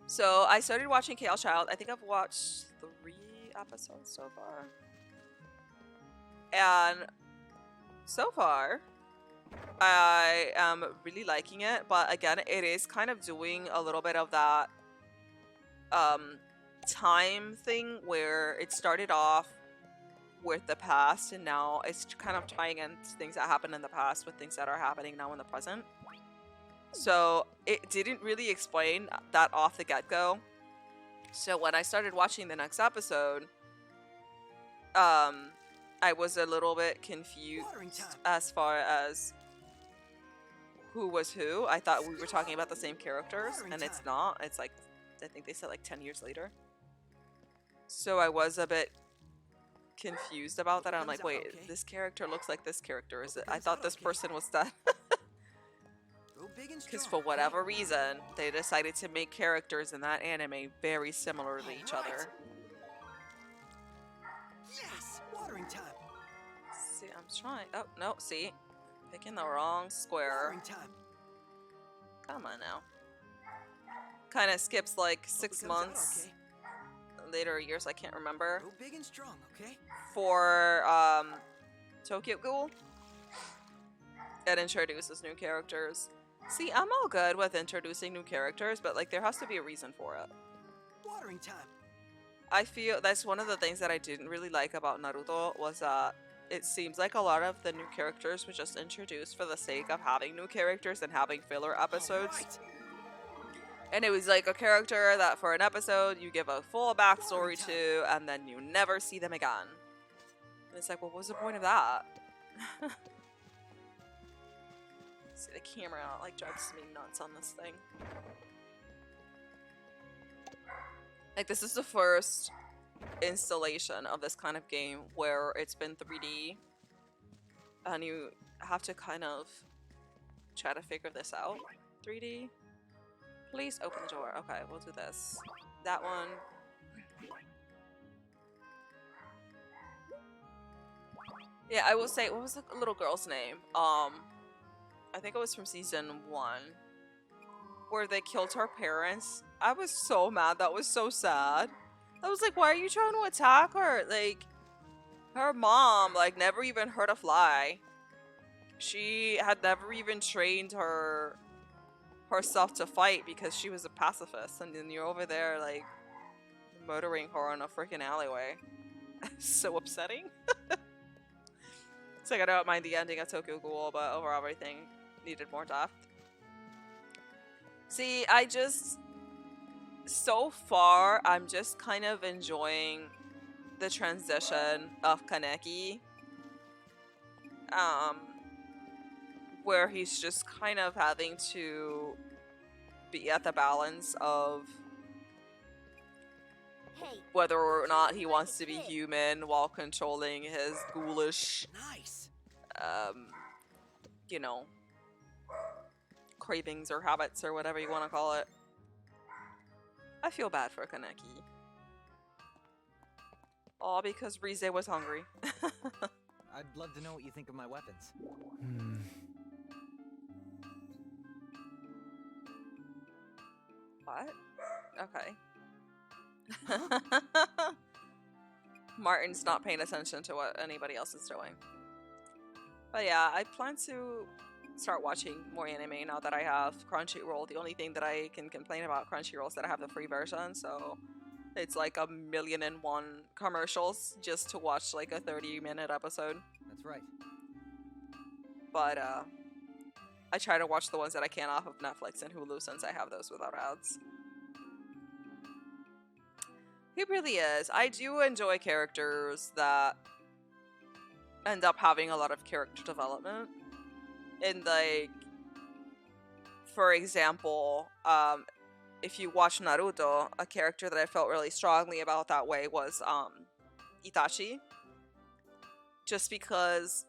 So I started watching Chaos Child. I think I've watched 3 episodes so far. And so far, I am really liking it, but again, it is kind of doing a little bit of that time thing where it started off with the past and now it's kind of tying in things that happened in the past with things that are happening now in the present. So it didn't really explain that off the get-go. So when I started watching the next episode, I was a little bit confused as far as who was who. I thought we were talking about the same characters, and it's not. It's like, I think they said like 10 years later. So I was a bit confused about that. I'm like, wait, this character looks like this character. Is it? I thought this person was that. Because for whatever reason, they decided to make characters in that anime very similar to each other. Yes, watering time. See, I'm trying. Oh, no, see? Picking the wrong square. Watering time. Come on now. Kind of skips like 6 months. Later years, I can't remember. Go big and strong, okay? For Tokyo Ghoul. It introduces new characters. See, I'm all good with introducing new characters, but like there has to be a reason for it. Watering time. I feel that's one of the things that I didn't really like about Naruto was that it seems like a lot of the new characters were just introduced for the sake of having new characters and having filler episodes. Right. And it was like a character that for an episode you give a full backstory to and then you never see them again. And it's like, well, what was the point of that? See, the camera like drives me nuts on this thing. Like, this is the first installation of this kind of game where it's been 3D and you have to kind of try to figure this out. 3D. Please open the door. Okay, we'll do this. That one. Yeah, I will say, what was the little girl's name? I think it was from season 1, where they killed her parents. I was so mad. That was so sad. I was like, why are you trying to attack her? Like, her mom, like, never even hurt a fly. She had never even trained herself to fight because she was a pacifist, and then you're over there, like, murdering her in a freaking alleyway. So upsetting. It's like, I don't mind the ending of Tokyo Ghoul, but overall everything needed more depth. See, so far, I'm just kind of enjoying the transition of Kaneki. Where he's just kind of having to be at the balance of whether or not he wants to be human while controlling his ghoulish, Nice. you know, cravings or habits or whatever you want to call it. I feel bad for Kaneki. All because Rize was hungry. I'd love to know what you think of my weapons. What? Okay. Martin's not paying attention to what anybody else is doing. But yeah, I plan to start watching more anime now that I have Crunchyroll. The only thing that I can complain about Crunchyroll is that I have the free version, so it's like 1,000,001 commercials just to watch like a 30-minute episode. That's right. But I try to watch the ones that I can off of Netflix and Hulu since I have those without ads. He really is. I do enjoy characters that end up having a lot of character development. In, like, for example, if you watch Naruto, a character that I felt really strongly about that way was Itachi. Just because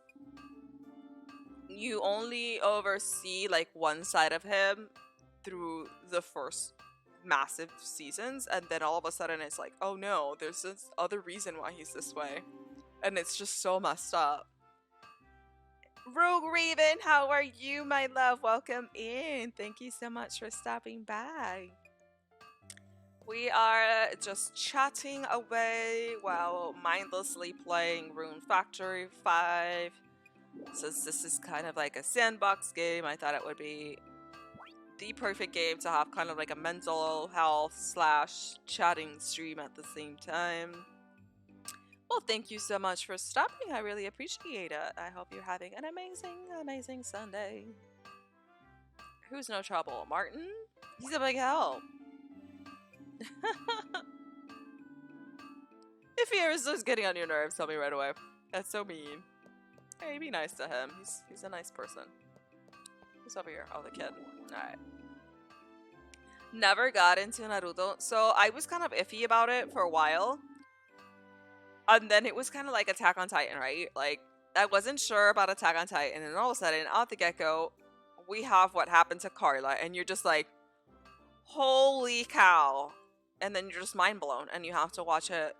you only oversee like one side of him through the first massive seasons, and then all of a sudden it's like, oh no, there's this other reason why he's this way, and it's just so messed up. Rogue Raven, how are you, my love? Welcome in. Thank you so much for stopping by. We are just chatting away while mindlessly playing Rune Factory 5. Since this is kind of like a sandbox game, I thought it would be the perfect game to have kind of like a mental health / chatting stream at the same time. Well, thank you so much for stopping. I really appreciate it. I hope you're having an amazing Sunday. Who's no trouble? Martin? He's a big help. If he ever starts getting on your nerves, tell me right away. That's so mean. Hey, be nice to him. He's a nice person. Who's over here? Oh, the kid. Alright. Never got into Naruto. So I was kind of iffy about it for a while. And then it was kind of like Attack on Titan, right? Like, I wasn't sure about Attack on Titan. And then all of a sudden, out the get-go, we have what happened to Carla. And you're just like, holy cow. And then you're just mind blown. And you have to watch it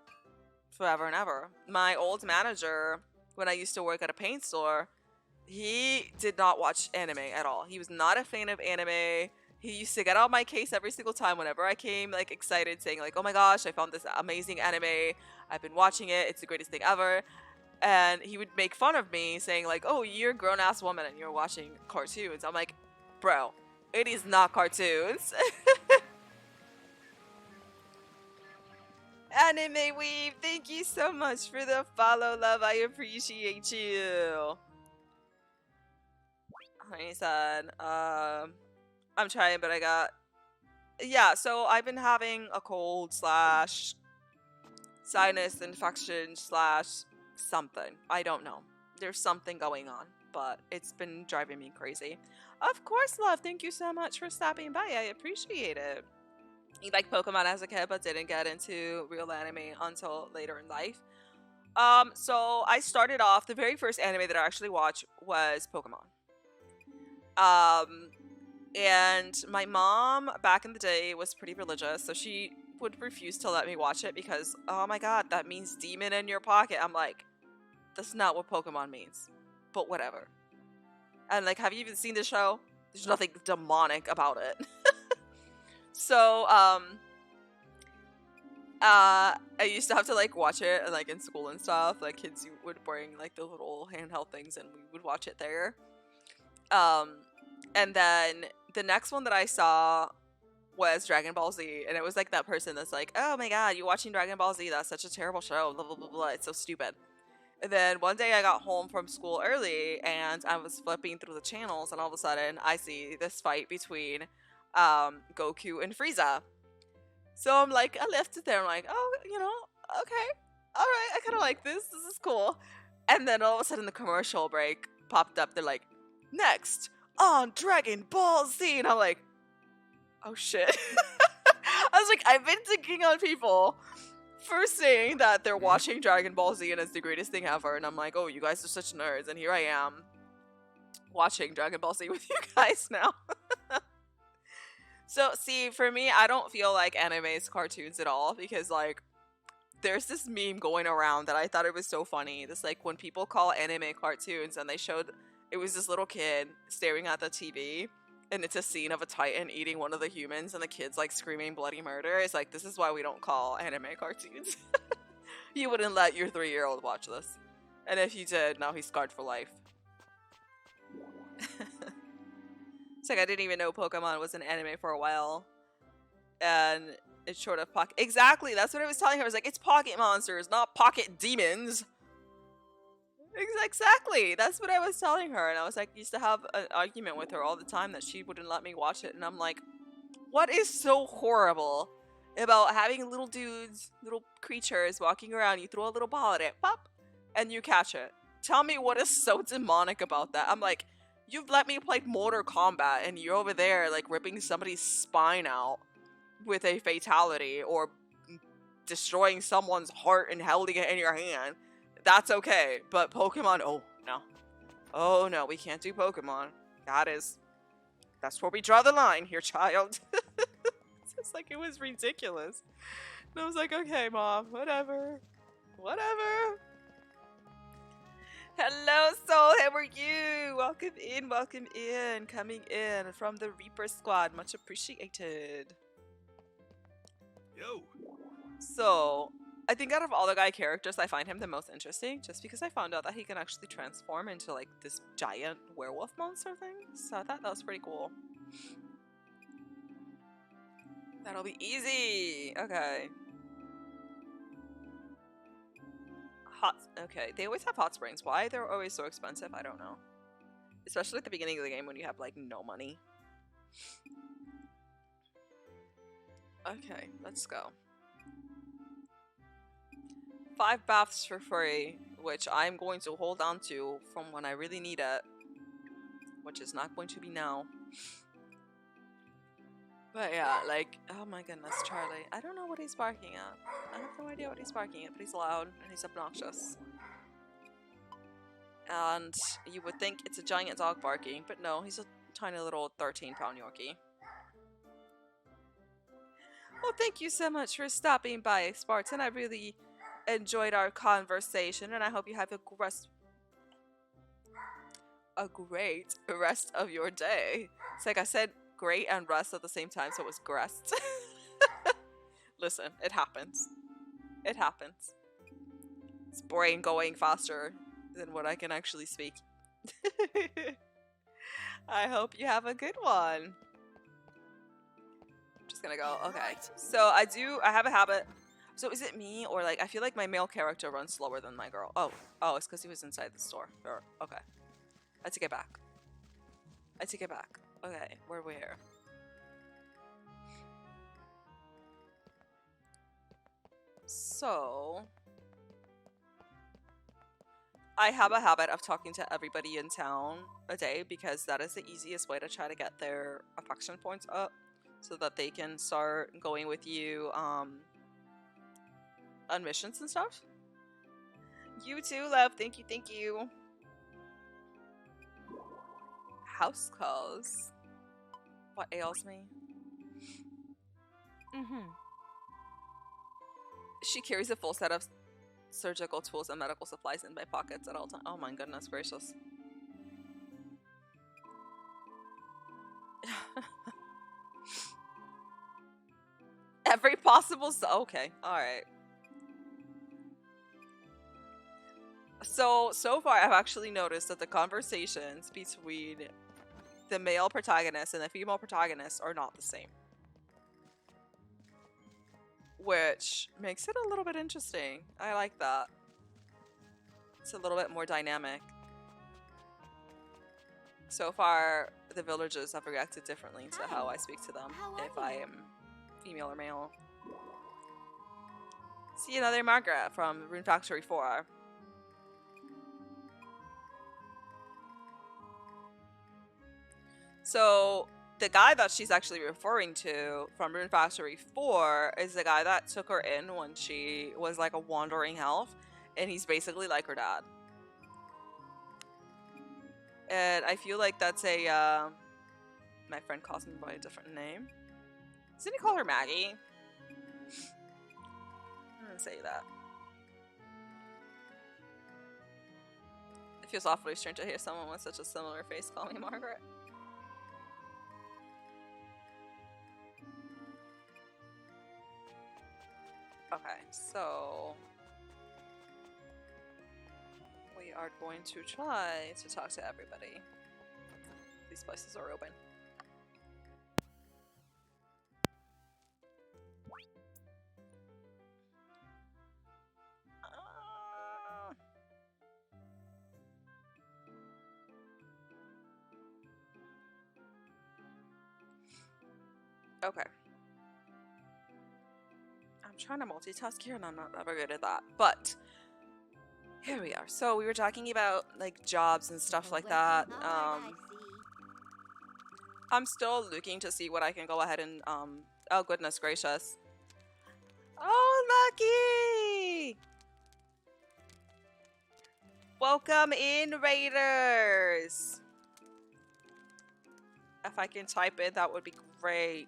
forever and ever. My old manager, when I used to work at a paint store, he did not watch anime at all. He was not a fan of anime. He used to get on my case every single time whenever I came, like, excited, saying, like, oh my gosh, I found this amazing anime. I've been watching it. It's the greatest thing ever. And he would make fun of me, saying, like, oh, you're a grown-ass woman and you're watching cartoons. I'm like, bro, it is not cartoons. Anime Weave, thank you so much for the follow, love. I appreciate you. Honey-san, I'm trying, but I got... Yeah, so I've been having a cold / sinus infection / something. I don't know. There's something going on, but it's been driving me crazy. Of course, love. Thank you so much for stopping by. I appreciate it. You like Pokemon as a kid, but didn't get into real anime until later in life. So I started off, the very first anime that I actually watched was Pokemon. And my mom back in the day was pretty religious, so she would refuse to let me watch it because, oh my god, that means demon in your pocket. I'm like, that's not what Pokemon means, but whatever. And like, have you even seen the show? There's nothing demonic about it. So, I used to have to like watch it like in school and stuff. Like kids would bring like the little handheld things, and we would watch it there. And then the next one that I saw was Dragon Ball Z, and it was like that person that's like, "Oh my god, you watching Dragon Ball Z? That's such a terrible show. Blah blah blah blah. It's so stupid." And then one day I got home from school early, and I was flipping through the channels, and all of a sudden I see this fight between Goku and Frieza. So I'm like, I left it there. I'm like, oh, okay, all right, I kind of like this. This is cool. And then all of a sudden the commercial break popped up. They're like, next on Dragon Ball Z, and I'm like, oh shit. I was like, I've been thinking on people for saying that they're watching Dragon Ball Z and it's the greatest thing ever, and I'm like, oh, you guys are such nerds, and here I am watching Dragon Ball Z with you guys now. So, see, for me, I don't feel like anime is cartoons at all because, like, there's this meme going around that I thought it was so funny. This, like, when people call anime cartoons and they showed it was this little kid staring at the TV and it's a scene of a titan eating one of the humans and the kid's, like, screaming bloody murder. It's like, this is why we don't call anime cartoons. You wouldn't let your 3-year-old watch this. And if you did, now he's scarred for life. It's like I didn't even know Pokemon was an anime for a while. And it's short of pocket. Exactly, that's what I was telling her. I was like, it's pocket monsters, not pocket demons. Exactly, that's what I was telling her. And I was like, used to have an argument with her all the time that she wouldn't let me watch it. And I'm like, what is so horrible about having little dudes, little creatures walking around? You throw a little ball at it, pop, and you catch it. Tell me what is so demonic about that. I'm like, you've let me play Mortal Kombat and you're over there like ripping somebody's spine out with a fatality or destroying someone's heart and holding it in your hand. That's okay. But Pokemon, oh no. Oh no, we can't do Pokemon. That's where we draw the line here, child. It's like it was ridiculous. And I was like, okay, mom, whatever. Whatever. Hello, Soul. How are you? Welcome in. Coming in from the Reaper Squad. Much appreciated. Yo. So, I think out of all the guy characters, I find him the most interesting, just because I found out that he can actually transform into like this giant werewolf monster thing. So I thought that was pretty cool. That'll be easy. Okay. Okay, they always have hot springs. Why they're always so expensive, I don't know. Especially at the beginning of the game when you have like no money. Okay, let's go. 5 baths for free, which I'm going to hold on to from when I really need it, which is not going to be now. But yeah, like, oh my goodness, Charlie. I don't know what he's barking at. I have no idea what he's barking at, but he's loud and he's obnoxious. And you would think it's a giant dog barking, but no, he's a tiny little 13-pound Yorkie. Well, thank you so much for stopping by, Spartan. I really enjoyed our conversation, and I hope you have a great rest of your day. It's like I said great and rest at the same time, so it was grest. Listen, it happens. It happens. It's brain going faster than what I can actually speak. I hope you have a good one. I'm just gonna go. Okay. So I have a habit. So is it me or like I feel like my male character runs slower than my girl? Oh, it's because he was inside the store. Okay. I take it back. Okay, we're here. So I have a habit of talking to everybody in town a day because that is the easiest way to try to get their affection points up so that they can start going with you on missions and stuff. You too, love. Thank you, thank you. House calls. What ails me? Mm-hmm. She carries a full set of surgical tools and medical supplies in my pockets at all times. Oh my goodness gracious. Every possible okay, alright. So far I've actually noticed that the conversations between the male protagonist and the female protagonist are not the same. Which makes it a little bit interesting. I like that. It's a little bit more dynamic. So far, the villagers have reacted differently to how I speak to them if I am female or male. See another Margaret from Rune Factory 4. So the guy that she's actually referring to from Rune Factory 4 is the guy that took her in when she was like a wandering elf, and he's basically like her dad. And I feel like that's a my friend calls me by a different name. Doesn't he call her Maggie? I'm gonna say that. It feels awfully strange to hear someone with such a similar face call me Margaret. Okay, so we are going to try to talk to everybody. These places are open. Okay. I'm trying to multitask here and I'm not ever good at that. But here we are. So we were talking about like jobs and stuff like that. I'm still looking to see what I can go ahead and oh goodness gracious. Oh Lucky! Welcome in, Raiders! If I can type it, that would be great.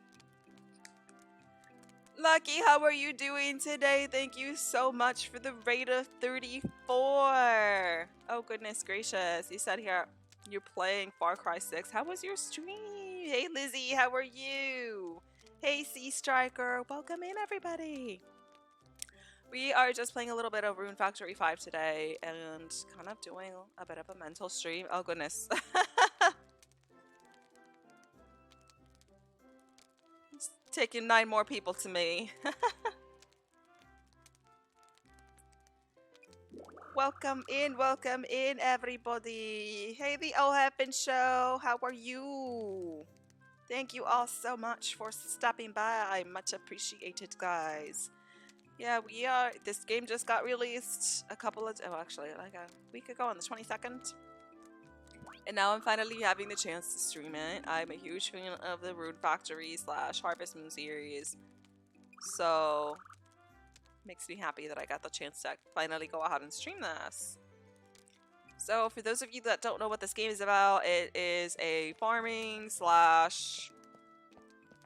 Lucky, how are you doing today? Thank you so much for the rate of 34. Oh, goodness gracious. You said here you're playing Far Cry 6. How was your stream? Hey, Lizzie, how are you? Hey, Sea Striker. Welcome in, everybody. We are just playing a little bit of Rune Factory 5 today and kind of doing a bit of a mental stream. Oh, goodness. It's taking 9 more people to me. welcome in, everybody. Hey, the O'Happen Show. How are you? Thank you all so much for stopping by. Much appreciated, guys. Yeah, we are. This game just got released a couple of, oh, actually, like a week ago on the 22nd. And now I'm finally having the chance to stream it. I'm a huge fan of the Rune Factory / Harvest Moon series. So, makes me happy that I got the chance to finally go ahead and stream this. So, for those of you that don't know what this game is about, it is a farming /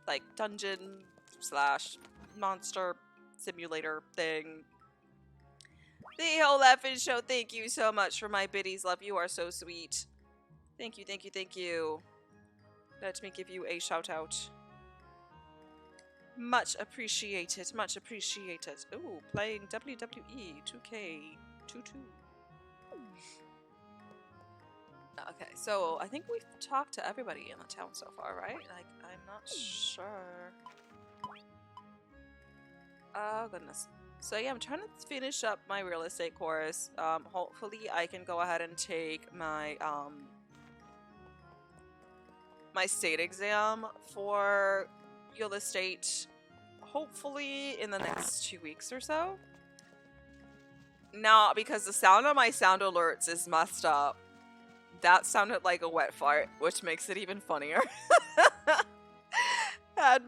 like dungeon / monster simulator thing. The whole effing show, thank you so much for my biddies. Love, you are so sweet. Thank you, thank you, thank you. Let me give you a shout out. Much appreciated, much appreciated. Ooh, playing WWE 2K22. Okay, so I think we've talked to everybody in the town so far, right? Like, I'm not sure. Oh, goodness. So yeah, I'm trying to finish up my real estate course. Hopefully I can go ahead and take my, my state exam for real estate, hopefully in the next 2 weeks or so. No, because the sound of my sound alerts is messed up. That sounded like a wet fart, which makes it even funnier. Hi,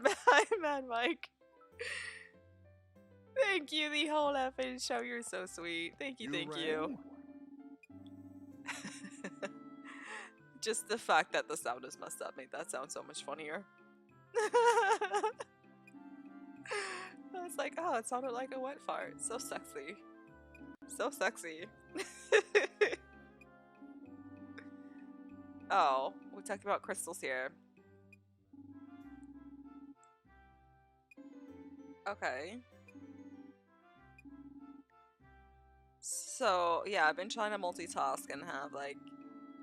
man, Mike. Thank you, the whole effing show. You're so sweet. Thank you, thank you. Just the fact that the sound is messed up made that sound so much funnier. I was like, oh, it sounded like a wet fart. So sexy. So sexy. Oh, we talked about crystals here. Okay. So, yeah, I've been trying to multitask and have, like,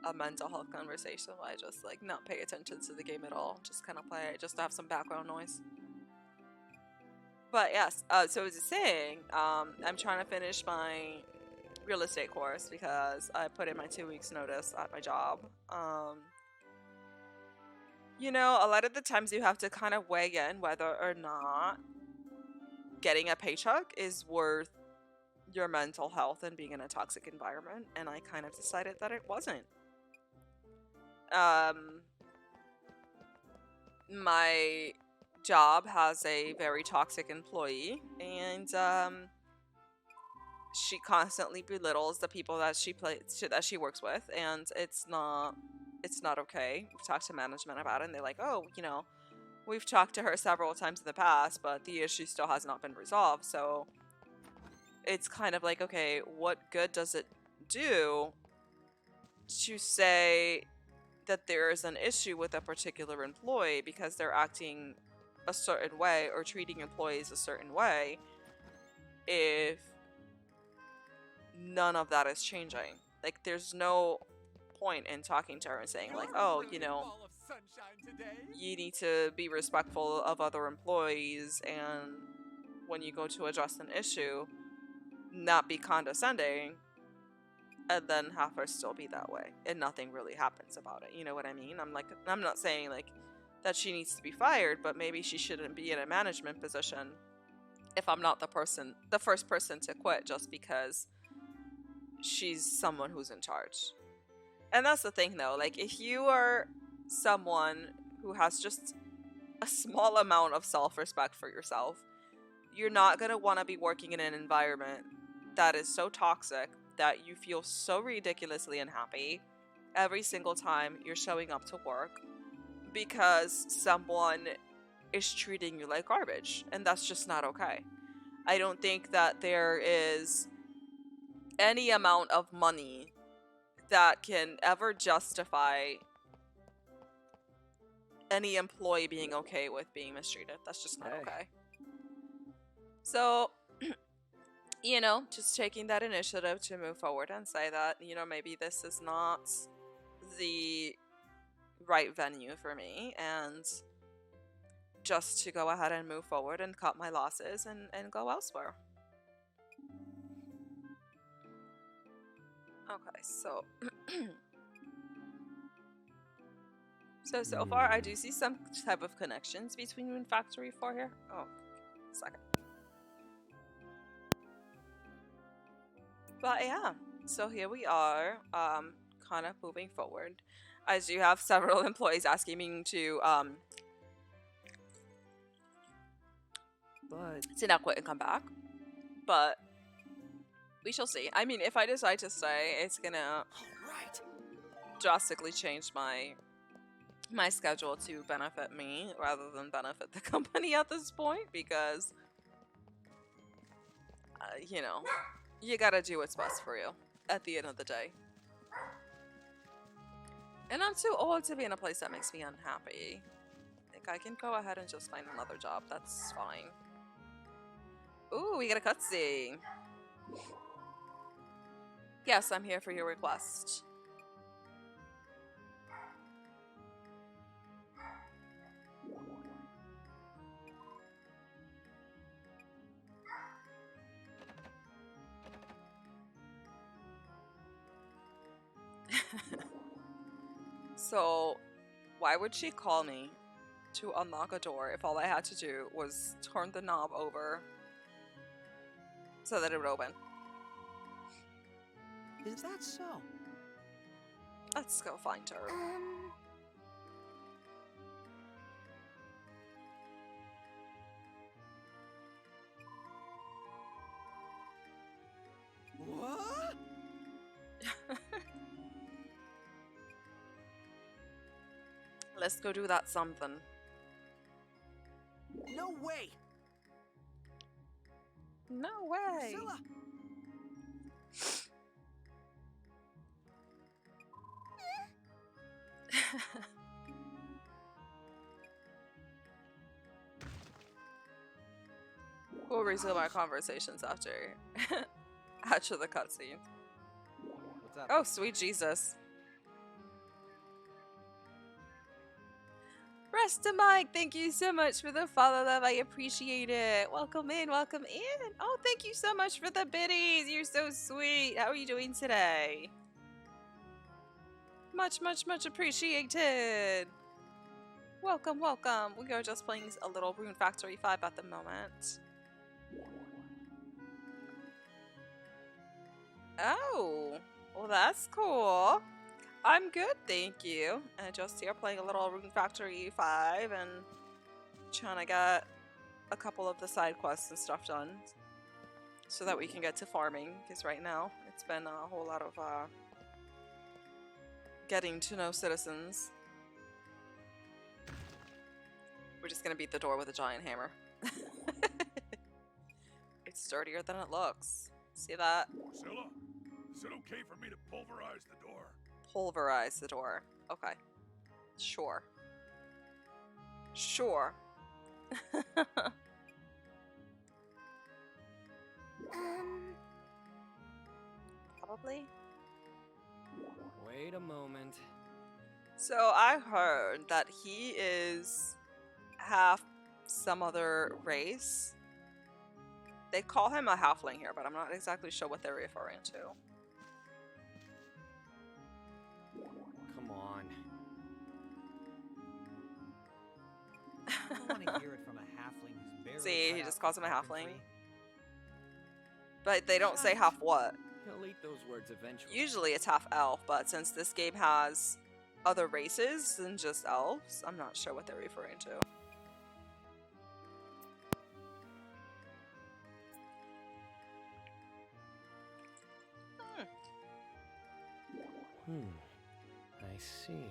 a mental health conversation where I just, like, not pay attention to the game at all. Just kind of play it just to have some background noise. But, yes, so as I was saying, I'm trying to finish my real estate course because I put in my 2 weeks notice at my job. You know, a lot of the times you have to kind of weigh in whether or not getting a paycheck is worth your mental health and being in a toxic environment, and I kind of decided that it wasn't. My job has a very toxic employee, and she constantly belittles the people that she works with, and it's not okay. We've talked to management about it, and they're like, oh, you know, we've talked to her several times in the past, but the issue still has not been resolved. So it's kind of like, okay, what good does it do to say that there is an issue with a particular employee because they're acting a certain way or treating employees a certain way if none of that is changing? Like, there's no point in talking to her and saying, like, oh, you know, you need to be respectful of other employees, and when you go to address an issue, not be condescending, and then have her still be that way and nothing really happens about it. You know what I mean? I'm not saying like that she needs to be fired, but maybe she shouldn't be in a management position if I'm not the first person to quit just because she's someone who's in charge. And that's the thing though, like if you are someone who has just a small amount of self-respect for yourself, you're not going to want to be working in an environment that is so toxic that you feel so ridiculously unhappy every single time you're showing up to work because someone is treating you like garbage, and that's just not okay. I don't think that there is any amount of money that can ever justify any employee being okay with being mistreated. That's just not okay. So, you know, just taking that initiative to move forward and say that, you know, maybe this is not the right venue for me, and just to go ahead and move forward and cut my losses and go elsewhere. Okay, so so far I do see some type of connections between Rune Factory 4 here. Oh, second. But yeah, so here we are, kind of moving forward. As you have several employees asking me to not quit and come back. But we shall see. I mean, if I decide to stay, it's gonna drastically change my schedule to benefit me rather than benefit the company at this point, because you know, you gotta do what's best for you at the end of the day. And I'm too old to be in a place that makes me unhappy. Like, I can go ahead and just find another job. That's fine. Ooh, we got a cutscene. Yes, I'm here for your request. So, why would she call me to unlock a door if all I had to do was turn the knob over so that it would open? Is that so? Let's go find her. What? Let's go do that something. No way! No way. Priscilla! We'll resume our conversations after after the cutscene. What's up? Oh, sweet Jesus. Resta Mike, thank you so much for the follow, love. I appreciate it. Welcome in, welcome in. Oh, thank you so much for the biddies. You're so sweet. How are you doing today? Much, much, much appreciated. Welcome, welcome. We are just playing a little Rune Factory 5 at the moment. Oh, well that's cool. I'm good, thank you. And just here playing a little Rune Factory 5 and trying to get a couple of the side quests and stuff done so that we can get to farming, because right now it's been a whole lot of getting to know citizens. We're just gonna beat the door with a giant hammer. It's sturdier than it looks. See that? Priscilla, is it okay for me to pulverize the door? Pulverize the door. Okay. Sure. Sure. Probably. Wait a moment. So I heard that he is half some other race. They call him a halfling here, but I'm not exactly sure what they're referring to. Come on. I don't want to hear it from a halfling who's barely See, cut he out just for calls him a carpentry. halfling. But they don't say half what. He'll eat those words eventually. Usually it's half elf, but since this game has other races than just elves, I'm not sure what they're referring to. I see.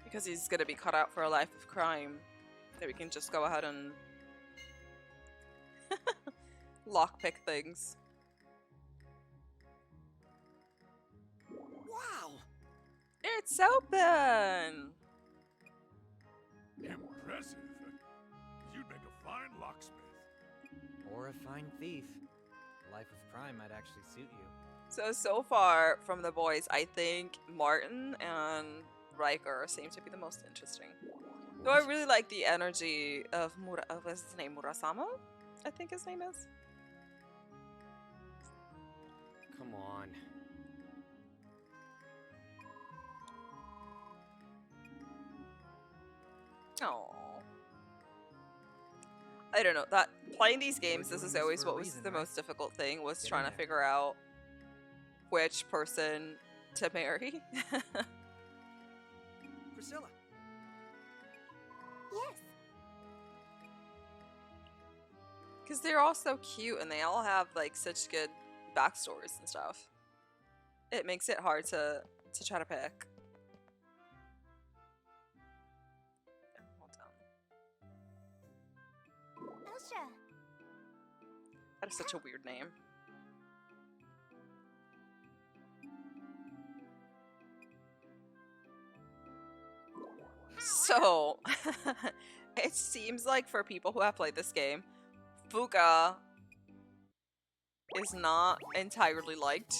Because he's gonna be cut out for a life of crime, that we can just go ahead and lockpick things. Wow! It's open! Impressive. You'd make a fine locksmith. Or a fine thief. A life of crime might actually suit you. So far from the boys, I think Martin and Riker seem to be the most interesting. Though I really like the energy of what's his name? Murasamo? I think his name is. Come on. Oh. I don't know. That playing these games, this doing is this always for a what was reason, the right? most difficult thing, was Get in trying to there. figure out which person to marry. Priscilla, Yes. Because they're all so cute and they all have like such good backstories and stuff. It makes it hard to try to pick. Hold on. Elsha. That is such a weird name. So, it seems like for people who have played this game, Fuka is not entirely liked.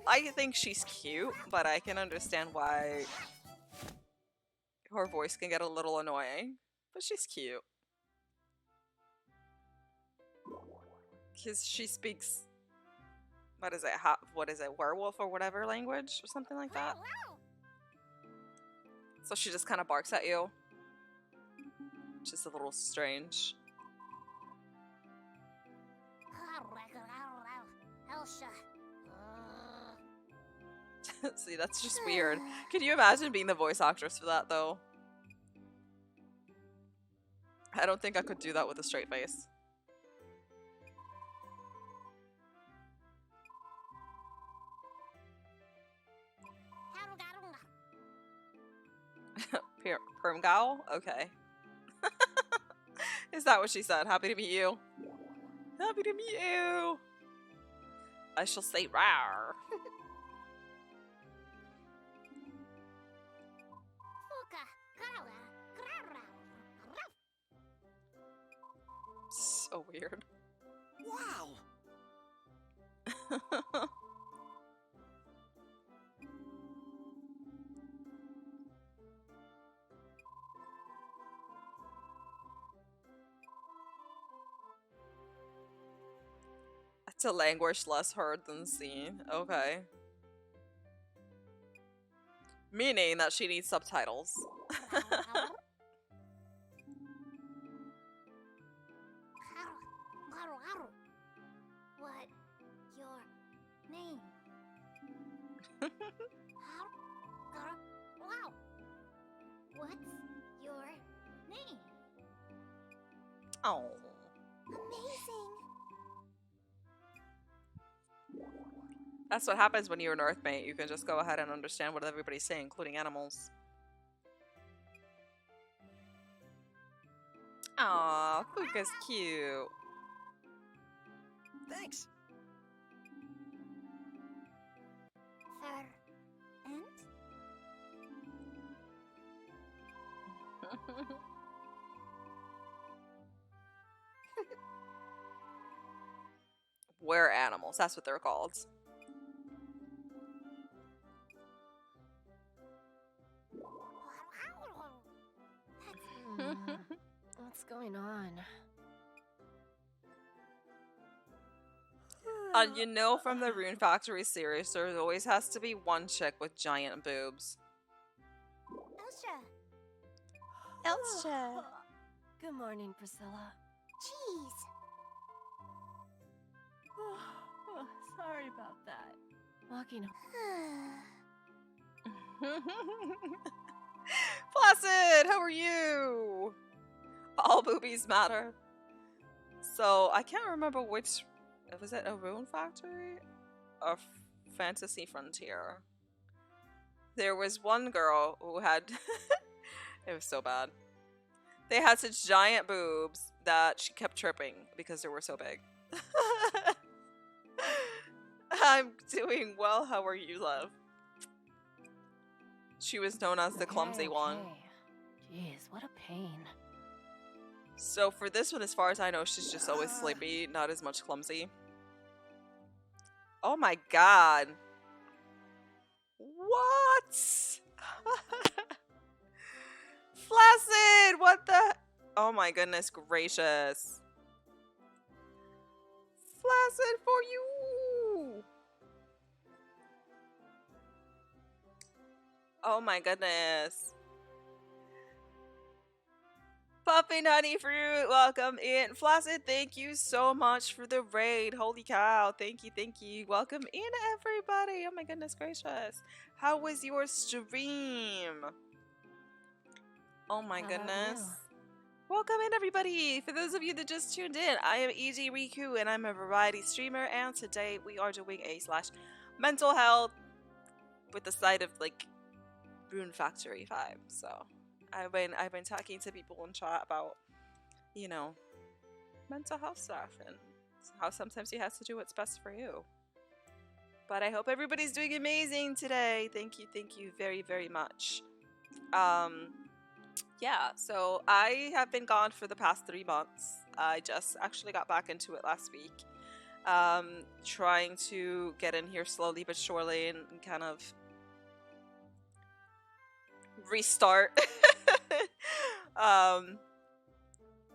I think she's cute, but I can understand why her voice can get a little annoying. But she's cute. Because she speaks, what is it, werewolf or whatever language or something like that. So she just kind of barks at you. Which is a little strange. Elsha. See, that's just weird. Can you imagine being the voice actress for that, though? I don't think I could do that with a straight face. Permgal? Okay. Is that what she said? Happy to meet you. Happy to meet you. I shall say rawr. So weird. Wow! To languish less heard than seen. Okay. Meaning that she needs subtitles. What your name? Wow. What's your name? Oh. Amazing. That's what happens when you're an Earthmate. You can just go ahead and understand what everybody's saying, including animals. Aw, Fuka's cute. Thanks. We're animals. That's what they're called. What's going on? And you know from the Rune Factory series, there always has to be one chick with giant boobs. Elsa. Good morning, Priscilla. Jeez. Sorry about that. Walking. Placid, how are you? All boobies matter. So I can't remember which. Was it a Rune Factory or Fantasy Frontier? There was one girl who had. It was so bad. They had such giant boobs that she kept tripping because they were so big. I'm doing well. How are you, love? She was known as the clumsy one. Jeez, what a pain. So for this one, as far as I know, she's just always sleepy, not as much clumsy. Oh my god. What? Flaccid! What the? Oh my goodness gracious. Flaccid for you! Oh my goodness. Puffin Honey Fruit, welcome in. Flaccid, thank you so much for the raid. Holy cow. Thank you, thank you. Welcome in, everybody. Oh my goodness gracious. How was your stream? Oh my How about goodness. you? Welcome in, everybody. For those of you that just tuned in, I am EG Riku and I'm a variety streamer, and today we are doing a / mental health with the side of like Rune Factory 5. So I've been talking to people in chat about, you know, mental health stuff and how sometimes you have to do what's best for you. But I hope everybody's doing amazing today. Thank you very, very much. Yeah, so I have been gone for the past 3 months. I just actually got back into it last week. Trying to get in here slowly but surely and kind of restart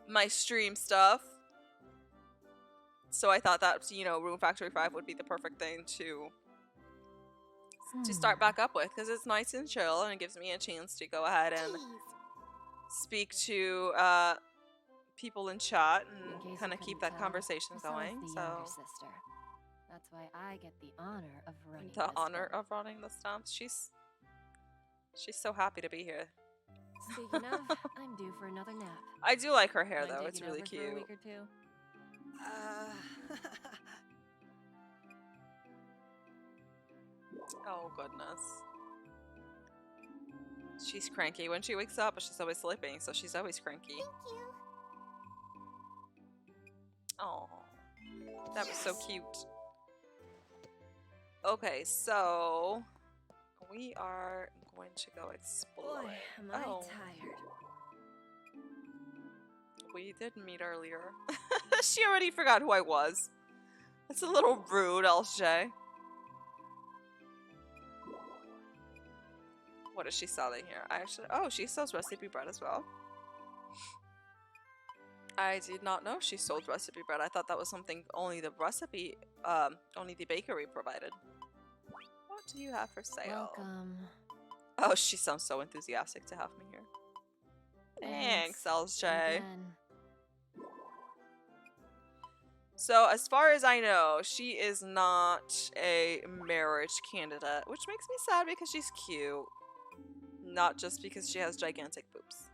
my stream stuff. So I thought that, you know, Rune Factory 5 would be the perfect thing to start back up with, because it's nice and chill and it gives me a chance to go ahead and speak to people in chat and kind of keep that conversation Priscilla's going. the So younger sister. That's why I get the honor of running The this honor one. of running the stamps. She's so happy to be here. Speaking of, I'm due for another nap. I do like her hair Mind though. It's taking really over for a cute. week or two? Oh goodness. She's cranky when she wakes up, but she's always sleeping, so she's always cranky. Thank you. Oh, that was so cute. Okay, so we are going to go explore. Boy, am I Oh, tired. we did meet earlier. She already forgot who I was. It's a little rude, LJ. What is she selling here? I actually, oh, she sells recipe bread as well. I did not know she sold recipe bread. I thought that was something only the recipe, only the bakery provided. What do you have for sale? Welcome. Oh, she sounds so enthusiastic to have me here. Thanks, LJ. Again. So, as far as I know, she is not a marriage candidate, which makes me sad because she's cute. Not just because she has gigantic boobs.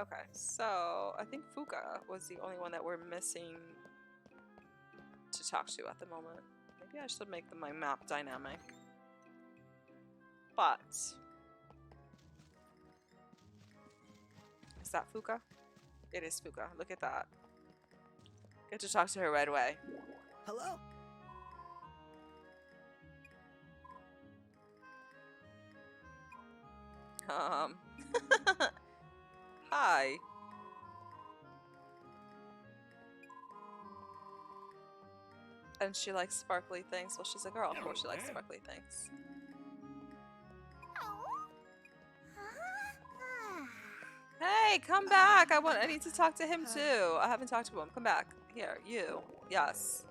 Okay, so I think Fuka was the only one that we're missing to talk to at the moment. Maybe I should make my map dynamic. But is that Fuka? It is Fuka. Look at that. Get to talk to her right away. Hello? Hi. And she likes sparkly things. Well, she's a girl. Of course she likes sparkly things. Hey, come back! I need to talk to him too. I haven't talked to him. Come back. Here, you. Yes.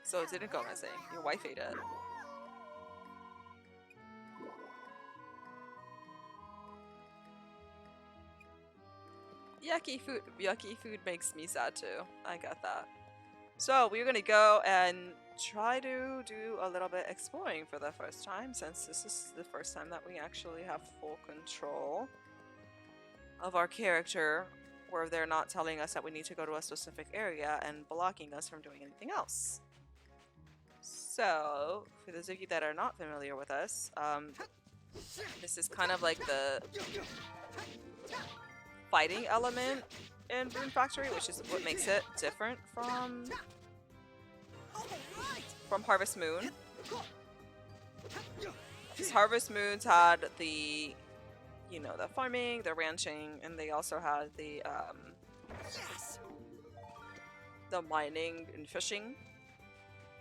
So it didn't go missing. Your wife ate it. Yucky food makes me sad too. I got that. So we're gonna go and try to do a little bit exploring for the first time, since this is the first time that we actually have full control of our character, where they're not telling us that we need to go to a specific area and blocking us from doing anything else. So, for those of you that are not familiar with us, this is kind of like the fighting element in Rune Factory, which is what makes it different from Harvest Moon. Because Harvest Moon's had the, you know, the farming, the ranching, and they also had the mining and fishing.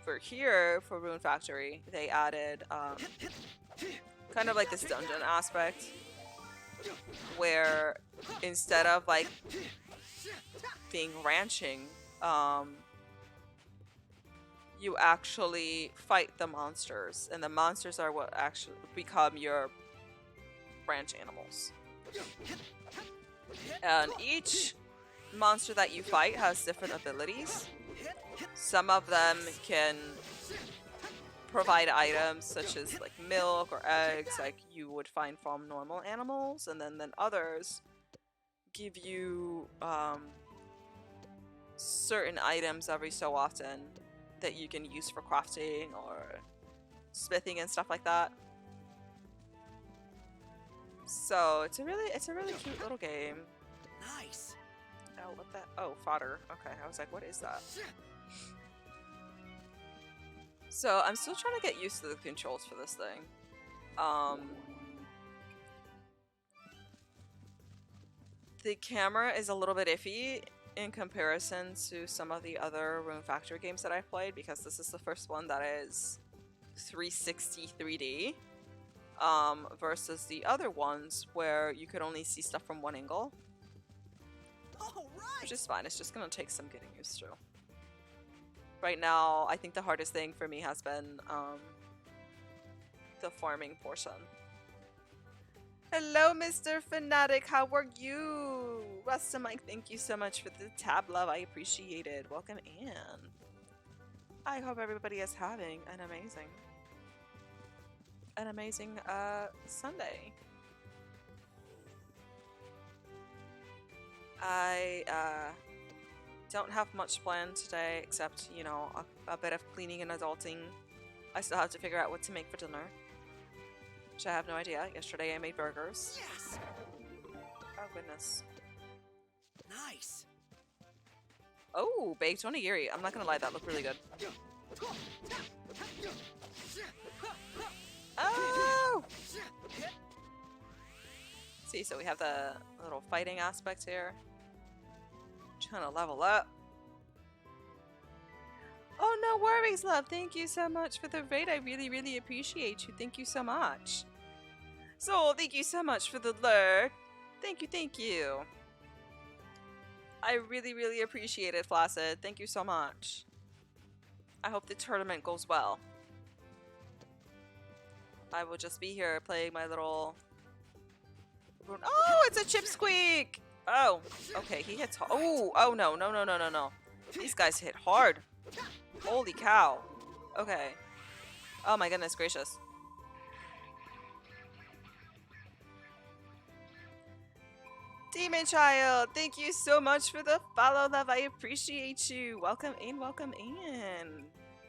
For here, for Rune Factory, they added kind of like this dungeon aspect, where instead of like being ranching, you actually fight the monsters, and the monsters are what actually become your ranch animals. And each monster that you fight has different abilities. Some of them can provide items such as like milk or eggs, like you would find from normal animals, and then others give you certain items every so often that you can use for crafting or smithing and stuff like that. So it's a really cute little game. Nice. Oh, what the? Oh, fodder. Okay, I was like, what is that? So I'm still trying to get used to the controls for this thing. The camera is a little bit iffy in comparison to some of the other Rune Factory games that I've played, because this is the first one that is 360 3D, versus the other ones where you could only see stuff from one angle. All right. Which is fine, it's just gonna take some getting used to. Right now, I think the hardest thing for me has been the farming portion. Hello, Mr. Fanatic. How are you? Rasta Mike, thank you so much for the tab love. I appreciate it. Welcome in. I hope everybody is having an amazing Sunday. I don't have much planned today except, you know, a bit of cleaning and adulting. I still have to figure out what to make for dinner, which I have no idea. Yesterday I made burgers. Yes! Oh goodness. Nice! Oh, baked onigiri. I'm not gonna lie, that looked really good. Oh! See, so we have the little fighting aspect here. Trying to level up. Oh, no worries, love. Thank you so much for the raid. I really appreciate you. Thank you so much. So, thank you so much for the lurk. Thank you. I really appreciate it, Flaccid. Thank you so much. I hope the tournament goes well. I will just be here playing my little... Oh, it's a chip squeak! Oh, okay, he hits hard. Oh, no. These guys hit hard. Holy cow. Okay. Oh my goodness gracious. Demon Child, thank you so much for the follow, love. I appreciate you. Welcome in.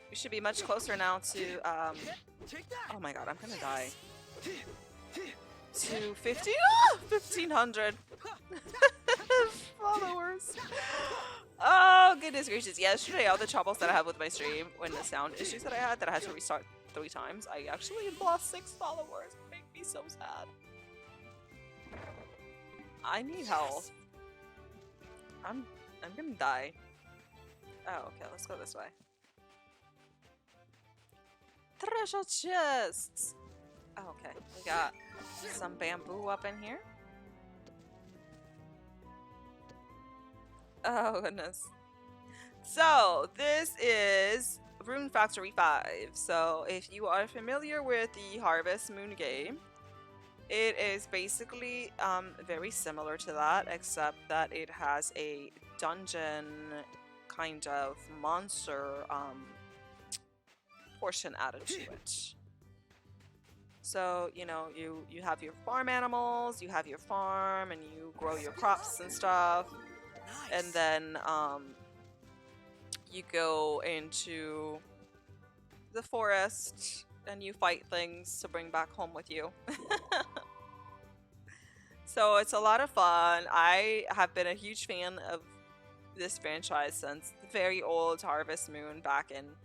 We should be much closer now to, oh my god, I'm gonna die. To 1,500 followers. Oh, goodness gracious. Yesterday, all the troubles that I had with my stream, when the sound issues that I had to restart 3 times, I actually lost 6 followers. It made me so sad. I need help. I'm gonna die. Oh, okay, let's go this way. Treasure chests! Oh, okay. We got some bamboo up in here. Oh, goodness. So, this is Rune Factory 5. So, if you are familiar with the Harvest Moon game, it is basically very similar to that, except that it has a dungeon kind of monster portion added to it. So, you know, you have your farm animals, you have your farm, and you grow your crops and stuff. Nice. And then you go into the forest and you fight things to bring back home with you. So it's a lot of fun. I have been a huge fan of this franchise since the very old Harvest Moon back in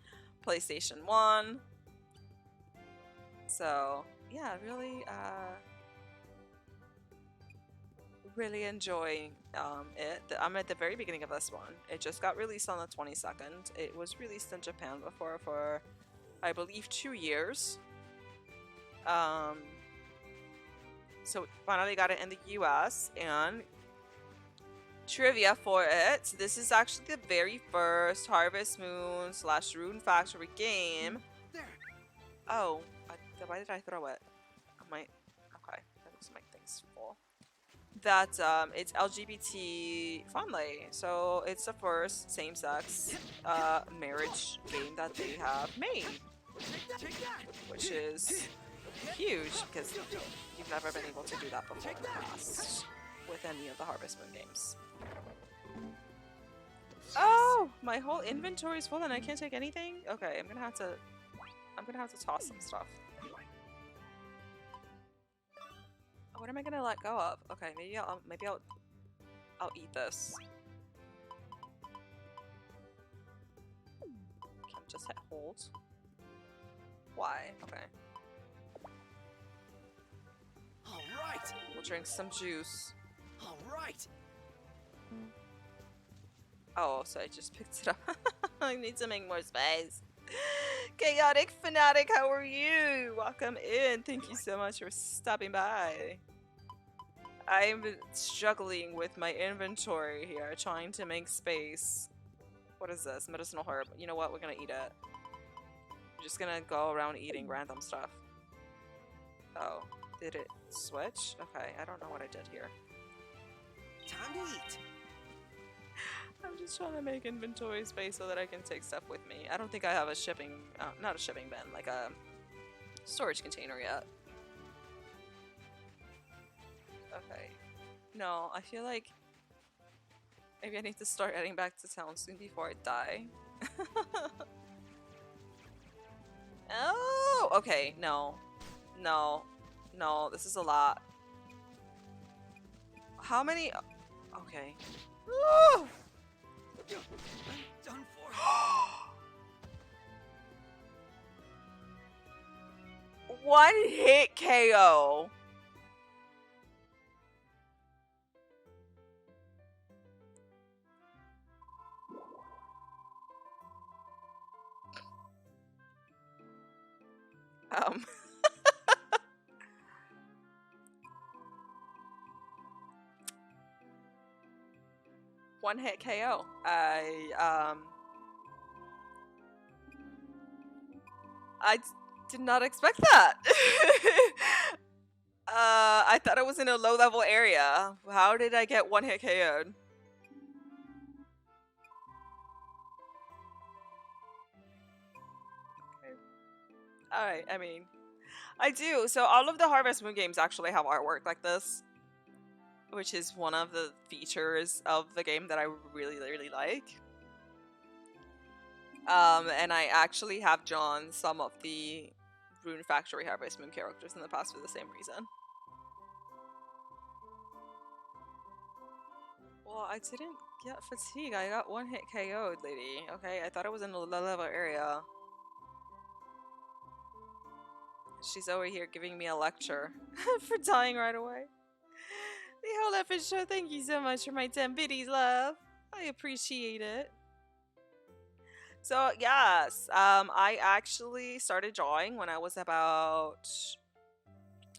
PlayStation 1. So yeah, really enjoying it. I'm at the very beginning of this one. It just got released on the 22nd. It was released in Japan before for, I believe, 2 years. So finally got it in the US, and trivia for it. This is actually the very first Harvest Moon / Rune Factory game. There. Oh, why did I throw it? I might. Okay, that looks like things full. That it's LGBT friendly, so it's the first same-sex marriage game that they have made, which is huge because you've never been able to do that before in the past with any of the Harvest Moon games. Oh, my whole inventory is full and I can't take anything. Okay, I'm gonna have to toss some stuff. What am I gonna let go of? Okay, maybe I'll eat this. Can I just hit hold? Why? Okay. All right. We'll drink some juice. All right. Oh, so I just picked it up. I need to make more space. Chaotic Fanatic, how are you? Welcome in. Thank you so much for stopping by. I'm struggling with my inventory here, trying to make space. What is this? Medicinal herb. You know what? We're gonna eat it. We're just gonna go around eating random stuff. Oh, did it switch? Okay, I don't know what I did here. Time to eat. I'm just trying to make inventory space so that I can take stuff with me. I don't think I have a shipping, not a shipping bin, like a storage container yet. Okay. No, I feel like maybe I need to start heading back to town soon before I die. Oh, okay, no. No. No, this is a lot. How many? Okay. Woo! I'm done for. One hit KO. Um. One hit KO. I did not expect that. I thought I was in a low level area. How did I get one hit KO'd? Alright, I mean, I do. So all of the Harvest Moon games actually have artwork like this, which is one of the features of the game that I really, really like. And I actually have drawn some of the Rune Factory Harvest Moon characters in the past for the same reason. Well, I didn't get fatigue. I got one hit KO'd, lady. Okay, I thought I was in a low level area. She's over here giving me a lecture for dying right away. The whole episode, thank you so much for my 10 biddies, love. I appreciate it. So, yes, I actually started drawing when I was about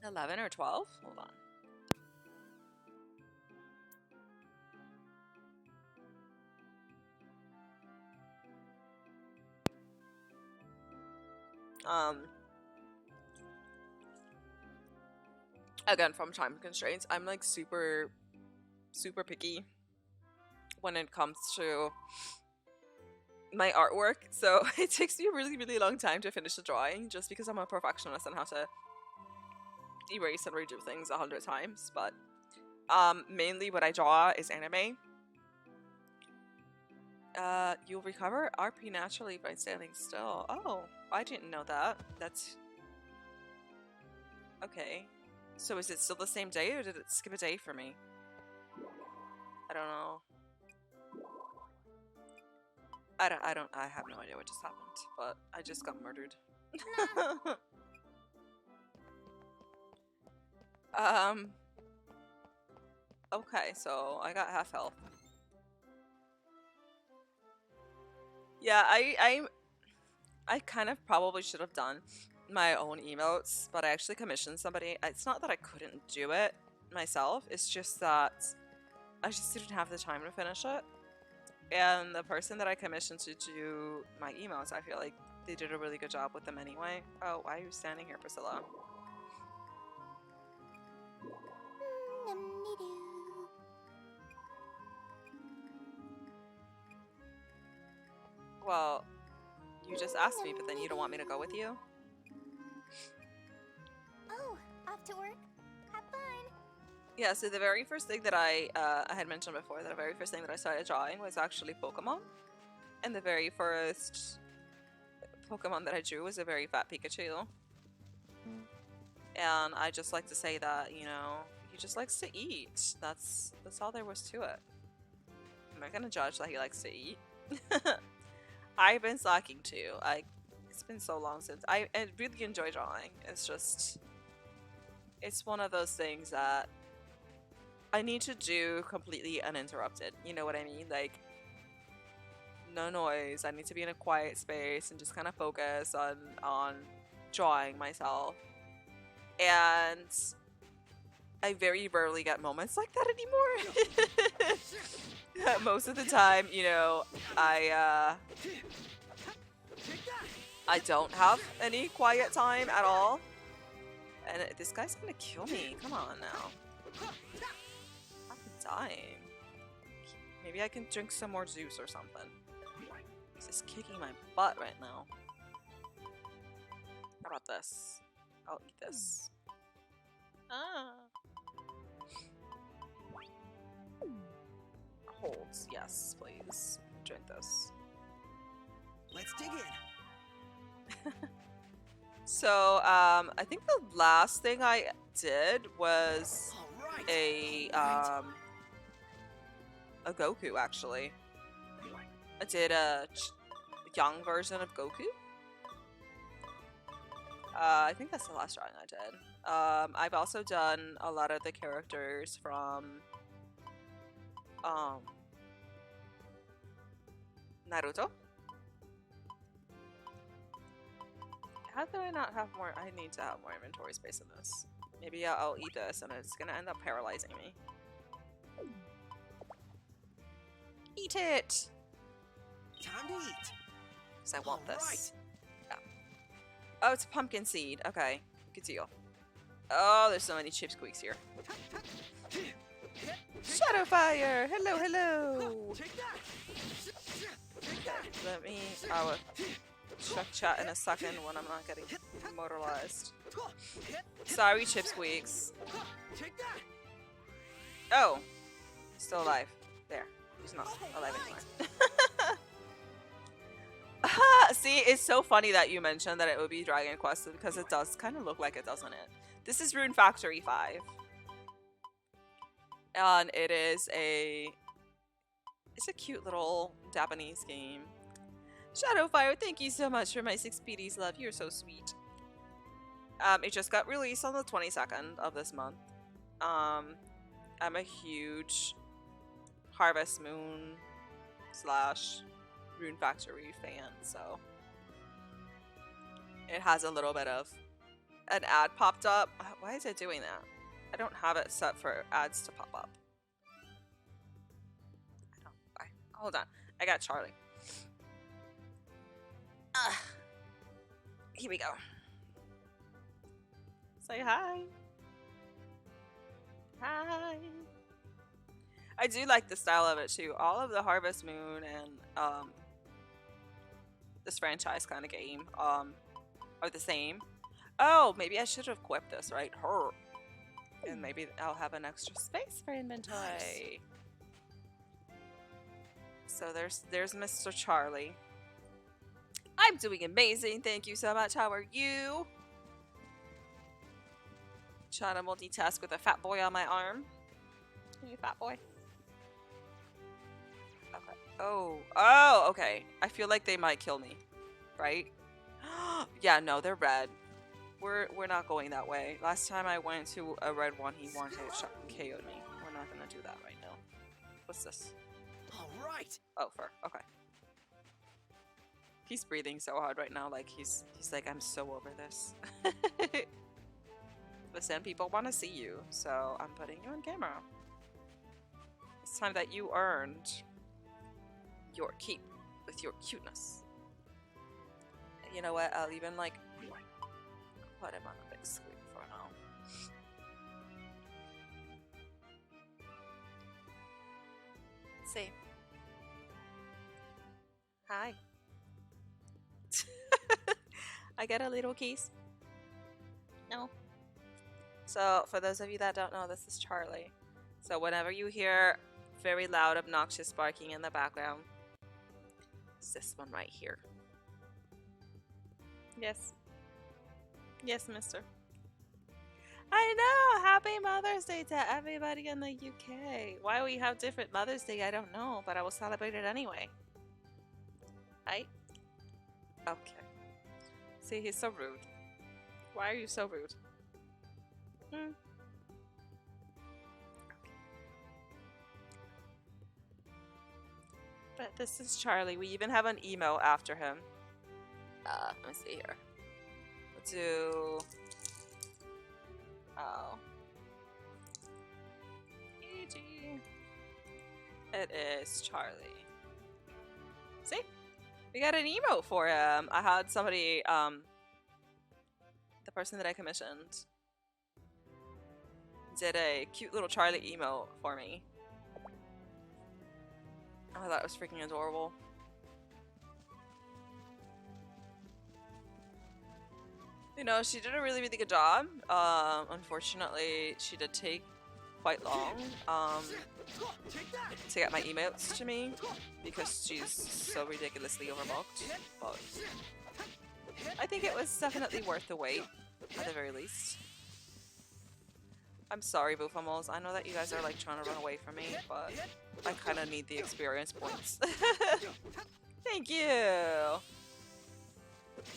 11 or 12. Hold on. Again, from time constraints, I'm like super picky when it comes to my artwork, so it takes me a really long time to finish the drawing just because I'm a perfectionist and have to erase and redo things 100 times. But mainly what I draw is anime. You'll recover RP naturally by standing still. Oh, I didn't know that. That's okay. So is it still the same day, or did it skip a day for me? I don't know. I have no idea what just happened, but I just got murdered. Okay, so I got half health. Yeah, I kind of probably should have done my own emotes, but I actually commissioned somebody. It's not that I couldn't do it myself, it's just that I just didn't have the time to finish it. And the person that I commissioned to do my emotes, I feel like they did a really good job with them anyway. Oh, why are you standing here, Priscilla? Well, you just asked me, but then you don't want me to go with you? Oh, off to work? Have fun. Yeah, so the very first thing that I had mentioned before, that the very first thing that I started drawing was actually Pokemon. And the very first Pokemon that I drew was a very fat Pikachu. And I just like to say that, you know, he just likes to eat. That's all there was to it. I'm not gonna judge that he likes to eat. I've been slacking too. It's been so long since I really enjoy drawing. It's just, it's one of those things that I need to do completely uninterrupted. You know what I mean? Like, no noise. I need to be in a quiet space and just kind of focus on drawing myself. And I very rarely get moments like that anymore. Most of the time, you know, I don't have any quiet time at all. And this guy's gonna kill me. Come on now. I'm dying. Maybe I can drink some more juice or something. This is kicking my butt right now. How about this? I'll eat this. Ah. Holds, yes, please. Drink this. Let's dig in. So, I think the last thing I did was All right. a Goku, actually. I did a young version of Goku. I think that's the last drawing I did. I've also done a lot of the characters from Naruto. How do I not have more? I need to have more inventory space in this. Maybe I'll eat this and it's gonna end up paralyzing me. Eat it! Time to eat. Because I want All this. right. Yeah. Oh, it's a pumpkin seed. Okay, good deal. Oh, there's so many chip squeaks here. Shadow fire! Hello, hello! Take that. Take that. Let me... I will check chat in a second when I'm not getting immortalized. Sorry, chip squeaks. Take that. Oh! Still alive. There. He's not alive anymore. See, it's so funny that you mentioned that it would be Dragon Quest because it does kind of look like it, doesn't it? This is Rune Factory 5. And it is it's a cute little Japanese game. Shadowfire, thank you so much for my 6 PDs, love. You're so sweet. It just got released on the 22nd of this month. I'm a huge Harvest Moon / Rune Factory fan, so it has a little bit of an ad popped up. Why is it doing that? I don't have it set for ads to pop up. I don't. Hold on. I got Charlie. Here we go. Say hi. Hi. I do like the style of it too. All of the Harvest Moon and this franchise kind of game are the same. Oh, maybe I should have equipped this, right? Her. And maybe I'll have an extra space for inventory. Nice. So there's Mr. Charlie. I'm doing amazing. Thank you so much. How are you? Trying to multitask with a fat boy on my arm. You fat boy. Okay. Oh, okay. I feel like they might kill me, right? Yeah, no, they're red. We're not going that way. Last time I went to a red one, he wanted to KO'd me. We're not gonna do that right now. What's this? All right. Oh, fur. Okay. He's breathing so hard right now, like he's like, I'm so over this. Listen, people want to see you, so I'm putting you on camera. It's time that you earned your keep with your cuteness. You know what? I'll even like put him on a big screen for now. See. Hi. I get a little kiss. No. So, for those of you that don't know, this is Charlie. So, whenever you hear very loud, obnoxious barking in the background, it's this one right here. Yes. Yes, mister. I know! Happy Mother's Day to everybody in the UK. Why we have different Mother's Day, I don't know, but I will celebrate it anyway. Right? Okay. See, he's so rude. Why are you so rude? Hmm. But this is Charlie. We even have an email after him. Let me see here. We'll do... Oh. E.G. It is Charlie. See? We got an emote for him. I had somebody, the person that I commissioned did a cute little Charlie emote for me. I thought it was freaking adorable. You know, she did a really, really good job. Unfortunately, she did take quite long to get my emotes to me because she's so ridiculously overbooked. But I think it was definitely worth the wait, at the very least. I'm sorry, Boofamos. I know that you guys are like trying to run away from me, but I kind of need the experience points. Thank you!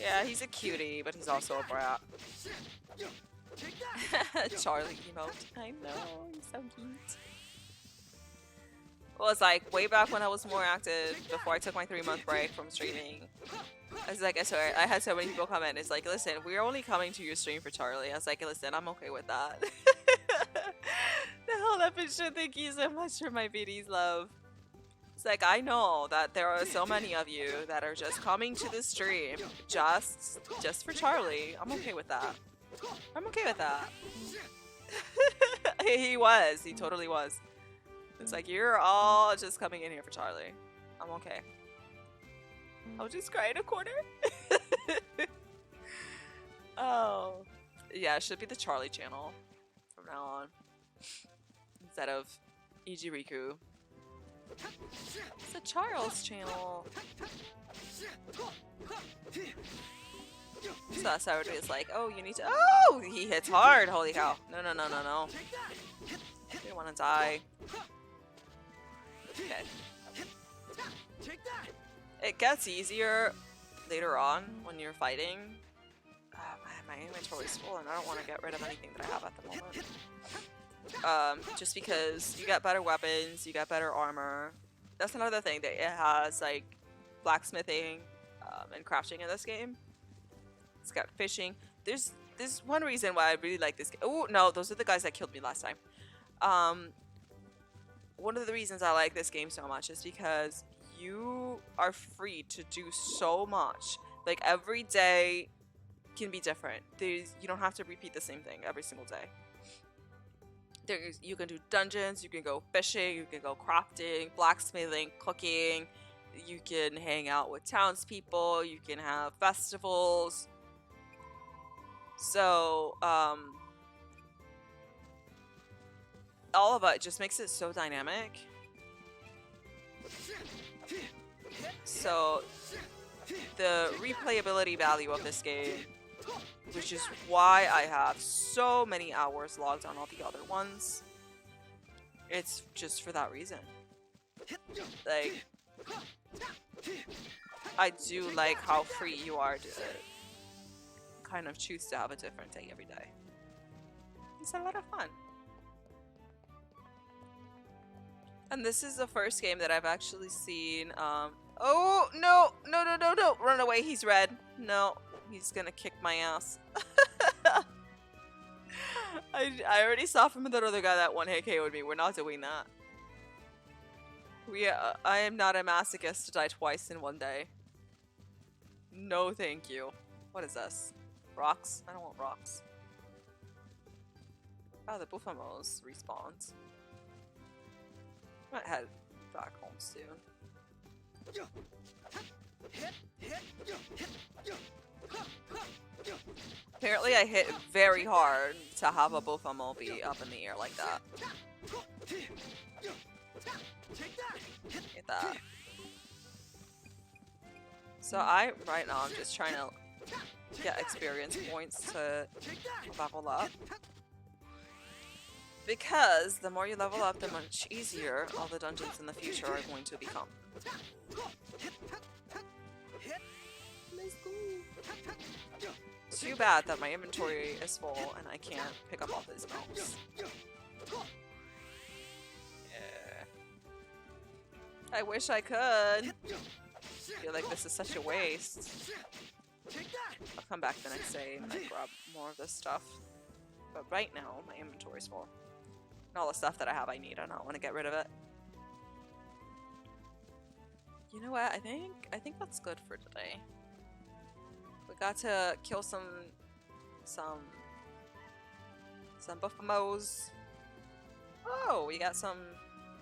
Yeah, he's a cutie, but he's also a brat. Charlie emote. I know, he's so cute. Well, it's like way back when I was more active, before I took my 3-month break from streaming. I was like, I had so many people come in. It's like, listen, we're only coming to your stream for Charlie. I was like, listen, I'm okay with that. The whole episode, thank you so much for my BD's love. It's like, I know that there are so many of you that are just coming to the stream just for Charlie. I'm okay with that. I'm okay with that. He was. He totally was. It's like, you're all just coming in here for Charlie. I'm okay. I'll just cry in a corner. Oh. Yeah, it should be the Charlie channel from now on. Instead of Ijiriku. It's the Charles channel. So that's how it is like, oh, you need to. Oh! He hits hard. Holy cow. No, no, no, no, no. You don't want to die. Okay. It gets easier later on when you're fighting. My inventory's full and I don't want to get rid of anything that I have at the moment. Just because you get better weapons, you get better armor. That's another thing that it has, like blacksmithing and crafting in this game. It's got fishing. There's one reason why I really like this game. Oh no, those are the guys that killed me last time. One of the reasons I like this game so much is because you are free to do so much. Like every day can be different. You don't have to repeat the same thing every single day. You can do dungeons, you can go fishing, you can go crafting, blacksmithing, cooking, you can hang out with townspeople, you can have festivals. So, all of it just makes it so dynamic. So, the replayability value of this game, which is why I have so many hours logged on all the other ones, it's just for that reason. Like, I do like how free you are to kind of choose to have a different day every day. It's a lot of fun. And this is the first game that I've actually seen, oh, no, no, no, no, no, run away, he's red. No, he's gonna kick my ass. I already saw from the other guy that one hit KO'd me. We're not doing that. I am not a masochist to die twice in one day. No, thank you. What is this? Rocks? I don't want rocks. Oh, the Buffamos respawns. I might head back home soon. Apparently I hit very hard to have a Buffamo be up in the air like that. Get that. So right now I'm just trying to get experience points to level up. Because the more you level up, the much easier all the dungeons in the future are going to become. It's too bad that my inventory is full and I can't pick up all these mounts. Yeah. I wish I could. I feel like this is such a waste. I'll come back the next day and I grab more of this stuff. But right now, my inventory's full. And all the stuff that I have I need, I don't want to get rid of it. You know what? I think that's good for today. We got to kill some Buffamos. Oh, we got some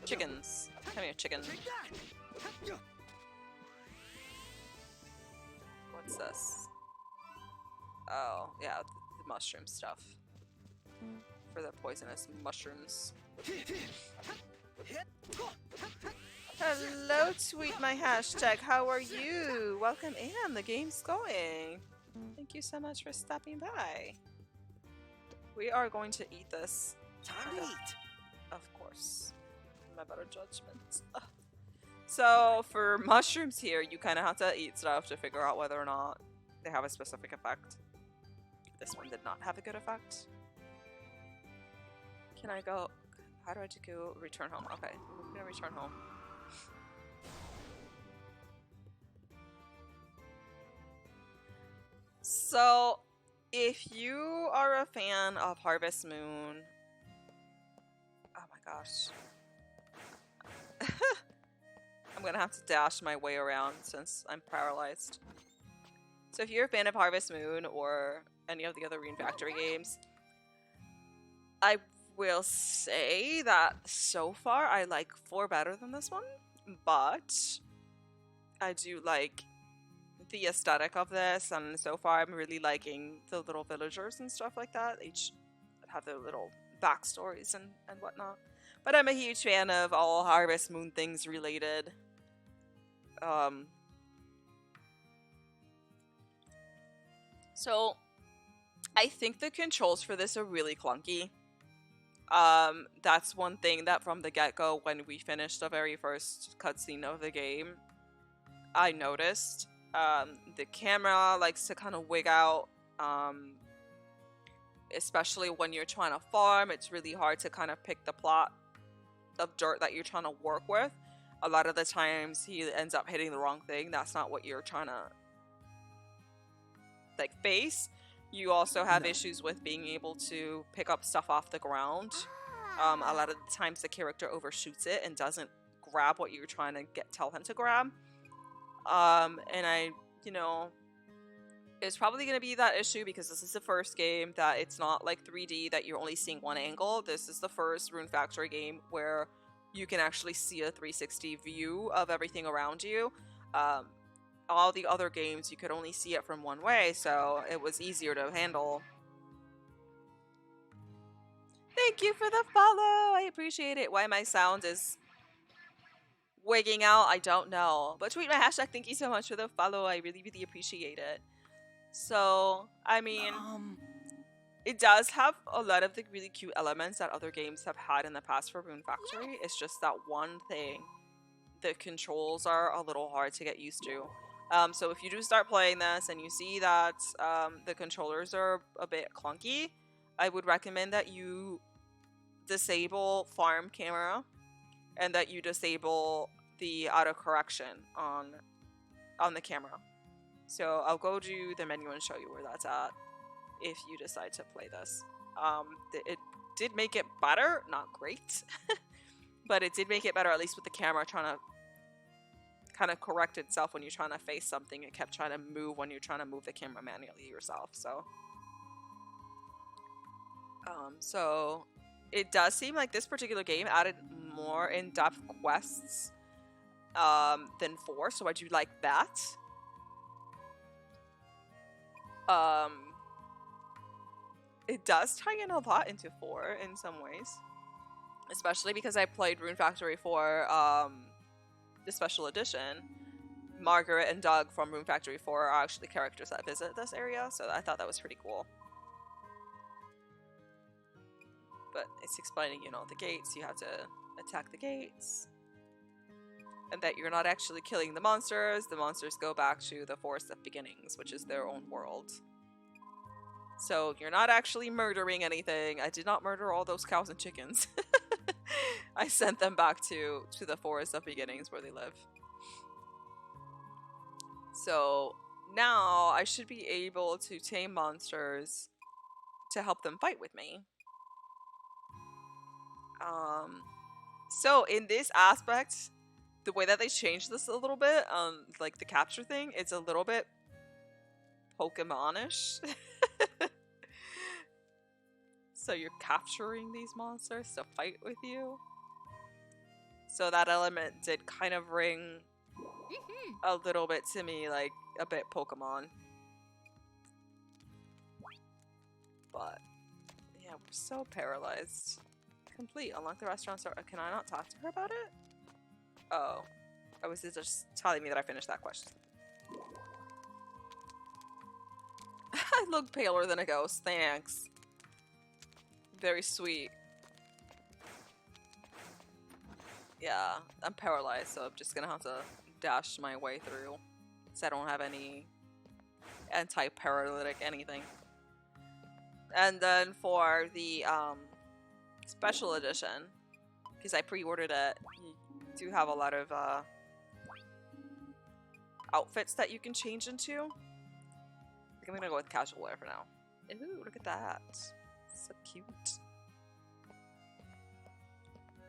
chickens. Come here, chicken. Take that! What's this? Oh, yeah, the mushroom stuff. For the poisonous mushrooms. Hello, tweet my hashtag. How are you? Welcome in. The game's going. Thank you so much for stopping by. We are going to eat this. Time to eat. Of course. My better judgment. Ugh. So, for mushrooms here, you kind of have to eat stuff to figure out whether or not they have a specific effect. This one did not have a good effect. Can I go? How do I go return home? Okay, we're gonna return home. So, if you are a fan of Harvest Moon, oh my gosh. I'm gonna have to dash my way around since I'm paralyzed. So if you're a fan of Harvest Moon or any of the other Rune Factory games, I will say that so far I like 4 better than this one, but I do like the aesthetic of this, and so far I'm really liking the little villagers and stuff like that. They each have their little backstories and whatnot. But I'm a huge fan of all Harvest Moon things related. So I think the controls for this are really clunky. That's one thing that from the get-go, when we finished the very first cutscene of the game, I noticed. The camera likes to kind of wig out, especially when you're trying to farm. It's really hard to kind of pick the plot of dirt that you're trying to work with. A lot of the times he ends up hitting the wrong thing. That's not what you're trying to like face. You also have issues with being able to pick up stuff off the ground. A lot of the times the character overshoots it and doesn't grab what you're trying to tell him to grab. And I, you know, it's probably going to be that issue because this is the first game that it's not like 3D that you're only seeing one angle. This is the first Rune Factory game where you can actually see a 360 view of everything around you. All the other games you could only see it from one way, so it was easier to handle. Thank you for the follow! I appreciate it. Why my sound is wigging out, I don't know. But tweet my hashtag, thank you so much for the follow. I really, really appreciate it. So, I mean, it does have a lot of the really cute elements that other games have had in the past for Rune Factory. It's just that one thing. The controls are a little hard to get used to. So if you do start playing this and you see that the controllers are a bit clunky, I would recommend that you disable farm camera and that you disable the auto correction on the camera. So I'll go to the menu and show you where that's at if you decide to play this. It did make it better, not great, but it did make it better, at least with the camera trying to kind of correct itself when you're trying to face something. It kept trying to move when you're trying to move the camera manually yourself. So it does seem like this particular game added more in-depth quests than 4, so I do like that. It does tie in a lot into 4 in some ways, especially because I played Rune Factory 4 the special edition. Margaret and Doug from Rune Factory 4 are actually characters that visit this area, so I thought that was pretty cool. But it's explaining, you know, the gates, you have to attack the gates. And that you're not actually killing the monsters go back to the Forest of Beginnings, which is their own world. So you're not actually murdering anything. I did not murder all those cows and chickens. I sent them back to the Forest of Beginnings where they live. So now I should be able to tame monsters to help them fight with me. So in this aspect, the way that they changed this a little bit, like the capture thing, it's a little bit Pokemon-ish. So you're capturing these monsters to fight with you. So that element did kind of ring a little bit to me like a bit Pokemon. But yeah, we're so paralyzed. Complete. Unlock the restaurant store. Can I not talk to her about it? Oh. I was just telling me that I finished that question. I look paler than a ghost. Thanks. Very sweet. Yeah, I'm paralyzed, so I'm just gonna have to dash my way through. Because I don't have any anti-paralytic anything. And then for the special edition, because I pre-ordered it, you do have a lot of outfits that you can change into. I think I'm gonna go with casual wear for now. Ooh, look at that. So cute.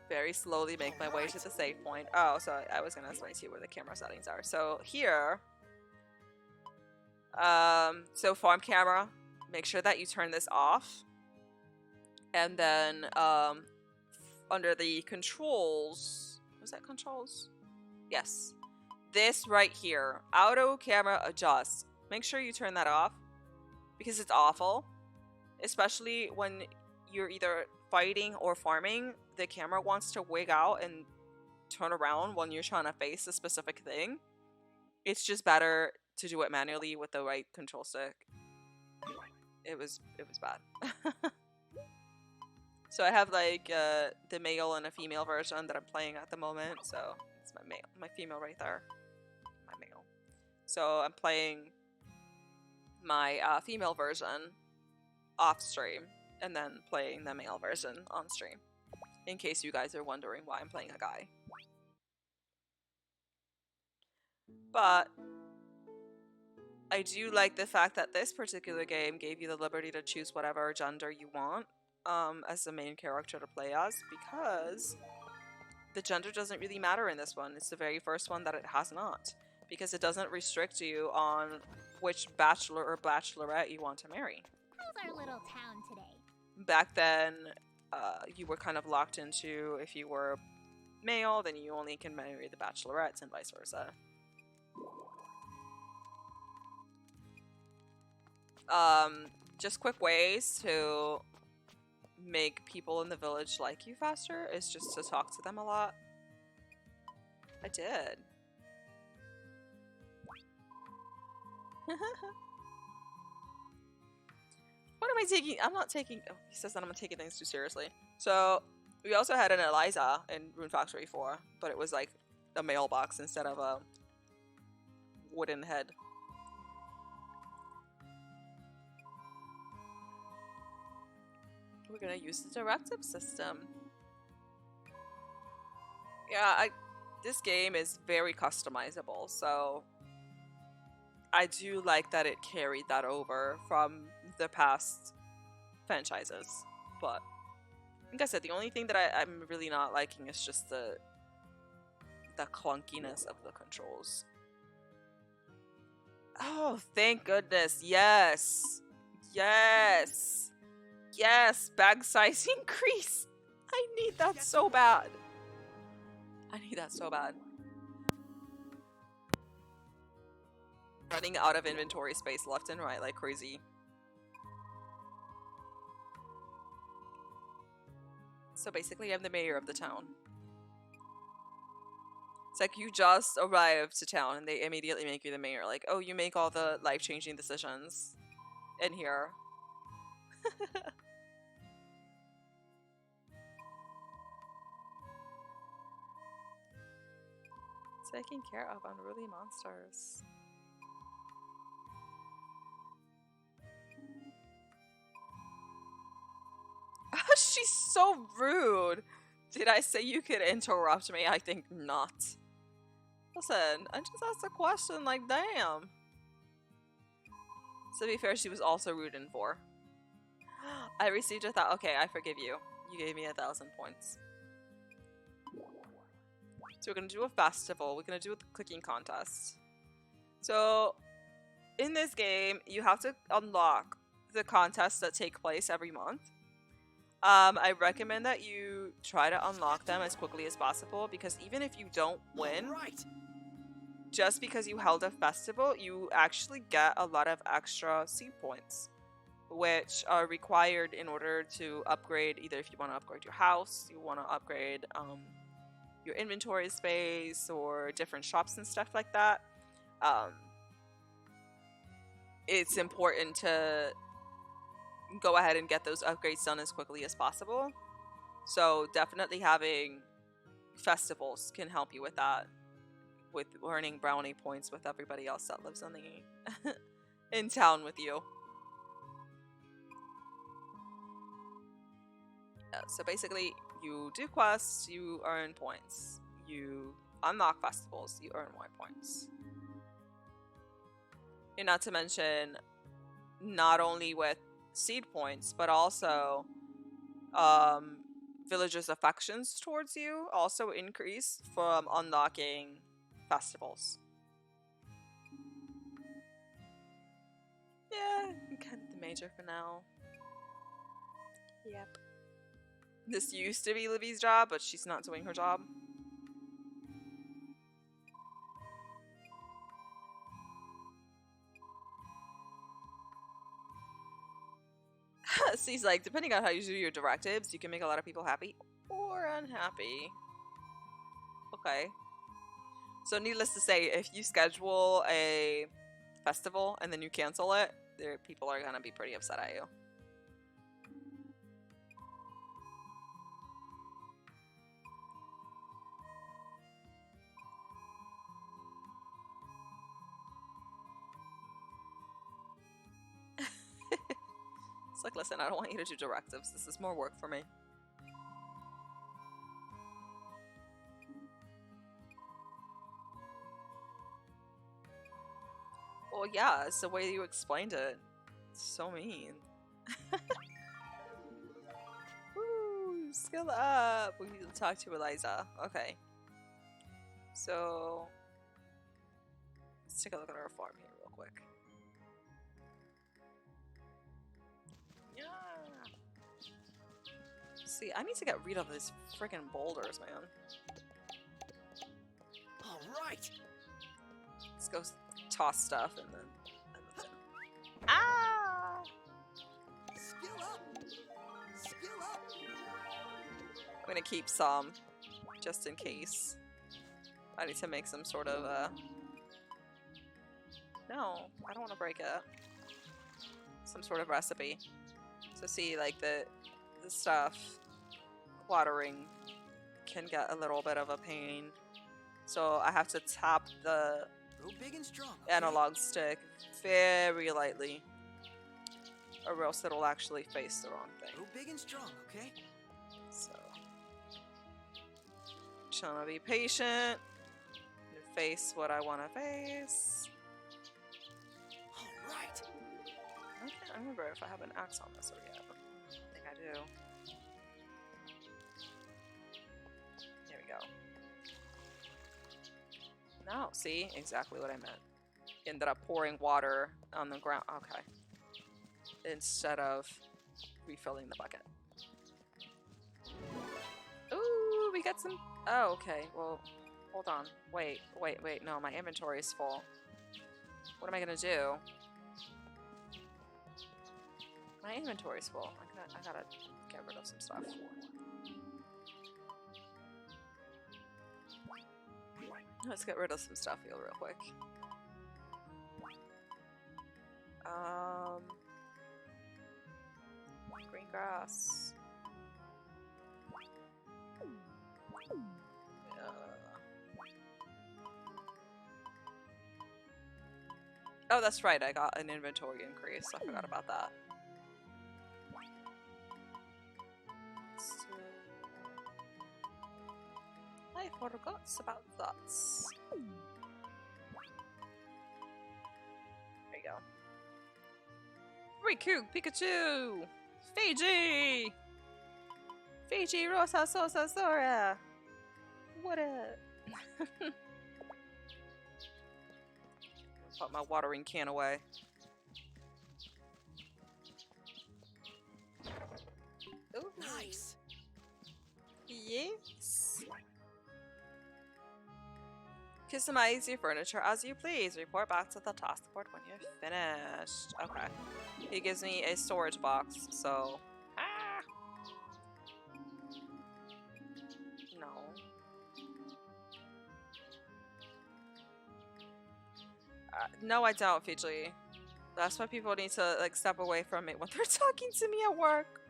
Very slowly make my way to the save point. Oh, so I was gonna explain to you where the camera settings are. So here, so farm camera, make sure that you turn this off. And then under the controls, was that controls? Yes. This right here, auto camera adjust. Make sure you turn that off because it's awful, especially when you're either fighting or farming. The camera wants to wig out and turn around when you're trying to face a specific thing. It's just better to do it manually with the right control stick. It was bad. So I have like the male and a female version that I'm playing at the moment. So it's my female right there. My male. So I'm playing my female version off stream and then playing the male version on stream. In case you guys are wondering why I'm playing a guy. But I do like the fact that this particular game gave you the liberty to choose whatever gender you want as the main character to play as, because the gender doesn't really matter in this one. It's the very first one that it has not, because it doesn't restrict you on which bachelor or bachelorette you want to marry. How's our little town today? Back then, you were kind of locked into, if you were male, then you only can marry the bachelorettes and vice versa. Just quick ways to make people in the village like you faster is just to talk to them a lot. I did. What am I taking? I'm not taking... Oh, he says that I'm taking things too seriously. So, we also had an Eliza in Rune Factory 4, but it was like a mailbox instead of a wooden head. We're gonna use the directive system. Yeah, this game is very customizable, so I do like that it carried that over from the past franchises. But like I said, the only thing that I'm really not liking is just the clunkiness of the controls. Oh, thank goodness. Yes. Yes. Yes, bag size increase. I need that so bad. I need that so bad. Running out of inventory space left and right like crazy. So basically, I'm the mayor of the town. It's like you just arrived to town and they immediately make you the mayor. Like, oh, you make all the life-changing decisions in here. Taken care of unruly monsters. She's so rude. Did I say you could interrupt me? I think not. Listen, I just asked a question, like, damn. To be fair, she was also rude in 4. I received a thought. Okay, I forgive you. You gave me 1,000 points. So we're gonna do a festival. We're gonna do a clicking contest. So in this game, you have to unlock the contests that take place every month. I recommend that you try to unlock them as quickly as possible, because even if you don't win, Right. just because you held a festival, you actually get a lot of extra seed points, which are required in order to upgrade, either if you want to upgrade your house, you want to upgrade your inventory space, or different shops and stuff like that. It's important to go ahead and get those upgrades done as quickly as possible. So definitely having festivals can help you with that, with earning brownie points with everybody else that lives on the in town with you. Yeah, so basically, you do quests, you earn points. You unlock festivals, you earn more points. And not to mention, not only with seed points, but also villagers' affections towards you also increase from unlocking festivals. Yeah, I'm kind of the major for now. Yep. This used to be Livy's job, but she's not doing her job. She's like, depending on how you do your directives, you can make a lot of people happy or unhappy. Okay. So needless to say, if you schedule a festival and then you cancel it, people are gonna be pretty upset at you. It's like, listen, I don't want you to do directives. This is more work for me. Well, yeah, it's the way you explained it. It's so mean. Woo, skill up. We need to talk to Eliza. Okay. So, let's take a look at our farm here real quick. Yeah. See, I need to get rid of these freaking boulders, man. All right. Let's go toss stuff and then. Ah! Skill up. Skill up. I'm gonna keep some, just in case. I need to make some sort of no, I don't want to break it. Some sort of recipe. So see, like the stuff, watering can get a little bit of a pain. So I have to tap the Go big and strong. Okay? analog stick very lightly, or else it'll actually face the wrong thing. Go big and strong, okay? So, trying to be patient and face what I want to face. All right. I can't remember if I have an axe on this or yet. I think I do. There we go. No, see? Exactly what I meant. Ended up pouring water on the ground. Okay. Instead of refilling the bucket. Ooh, we got some... Oh, okay. Well, hold on. Wait. No, my inventory is full. What am I gonna do? My inventory's full. I gotta get rid of some stuff. Let's get rid of some stuff here real quick. Green grass. Oh, that's right. I got an inventory increase. I forgot about that. So, I forgot about that. There you go. Riku, Pikachu! Fiji! Fiji, Rosa, Sosa, Sora! What up? Put my watering can away. Ooh. Nice. Yes. Customize your furniture as you please. Report back to the task board when you're finished. Okay. He gives me a storage box, so... Ah! No. No, I don't, Fiji. That's why people need to, like, step away from it when they're talking to me at work.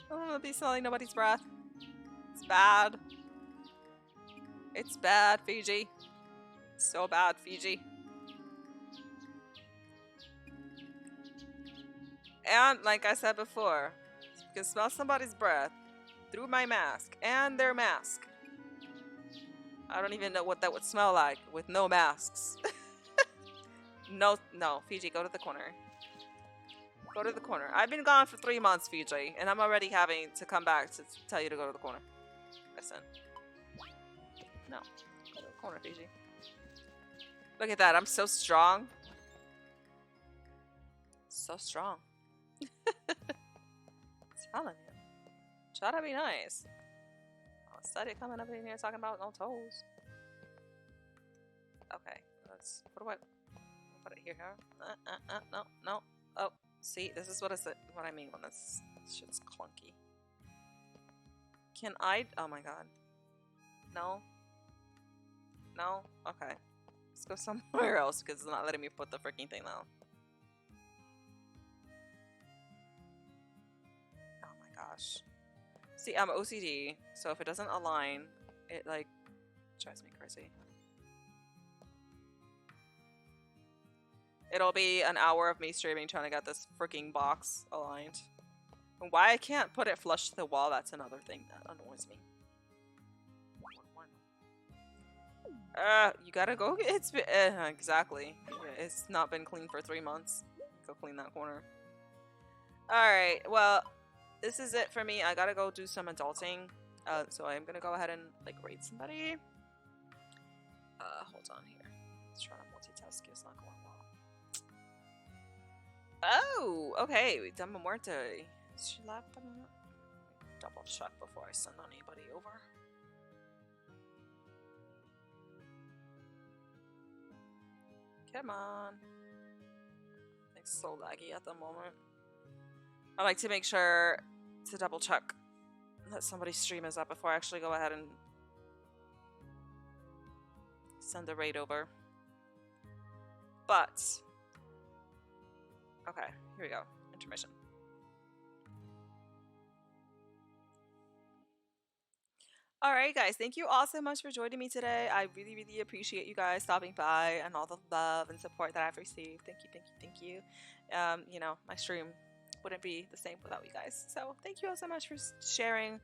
I don't want to be smelling nobody's breath. It's bad. It's bad, Fiji. So bad, Fiji. And, like I said before, you can smell somebody's breath through my mask and their mask. I don't even know what that would smell like with no masks. No, Fiji, go to the corner. Go to the corner. I've been gone for 3 months, Fiji, and I'm already having to come back to tell you to go to the corner. Listen. No. Go to the corner, Fiji. Look at that. I'm so strong. So strong. Telling you. Try to be nice. Instead of coming up in here talking about no toes. Okay. Let's... What do I... Put it here, huh? No. Oh, see, this is what I mean when this shit's clunky. Can I? Oh my god. No. No? Okay. Let's go somewhere else because it's not letting me put the freaking thing down. Oh my gosh. See, I'm OCD, so if it doesn't align, it like drives me crazy. It'll be an hour of me streaming trying to get this freaking box aligned. And why I can't put it flush to the wall, that's another thing that annoys me. You gotta go. It's been, exactly. It's not been clean for 3 months. Go clean that corner. Alright, well, this is it for me. I gotta go do some adulting. So I'm gonna go ahead and, like, rate somebody. Hold on here. Let's try to multitask. It's not going well. Oh, okay. Dama Muerte. Is she left? Double check before I send anybody over. Come on. It's so laggy at the moment. I like to make sure to double check that somebody's stream is up before I actually go ahead and send the raid over. But okay, here we go. Intermission. Alright guys, thank you all so much for joining me today. I really, really appreciate you guys stopping by and all the love and support that I've received. Thank you. You know, my stream wouldn't be the same without you guys. So thank you all so much for sharing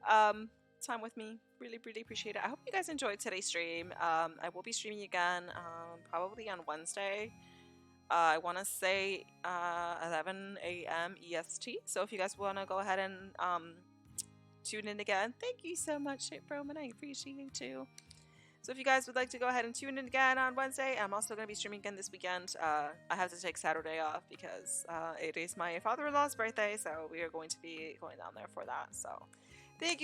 time with me. Really, really appreciate it. I hope you guys enjoyed today's stream. I will be streaming again probably on Wednesday. I want to say 11 a.m. EST. So if you guys want to go ahead and tune in again, thank you so much, Roman. I appreciate you too. So if you guys would like to go ahead and tune in again on Wednesday, I'm also going to be streaming again this weekend. I have to take Saturday off because it is my father-in-law's birthday, so we are going to be going down there for that. So thank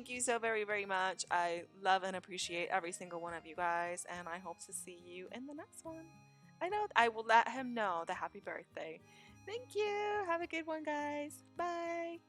you so very, very much. I love and appreciate every single one of you guys, and I hope to see you in the next one. I know I will let him know the happy birthday. Thank you. Have a good one, guys. Bye.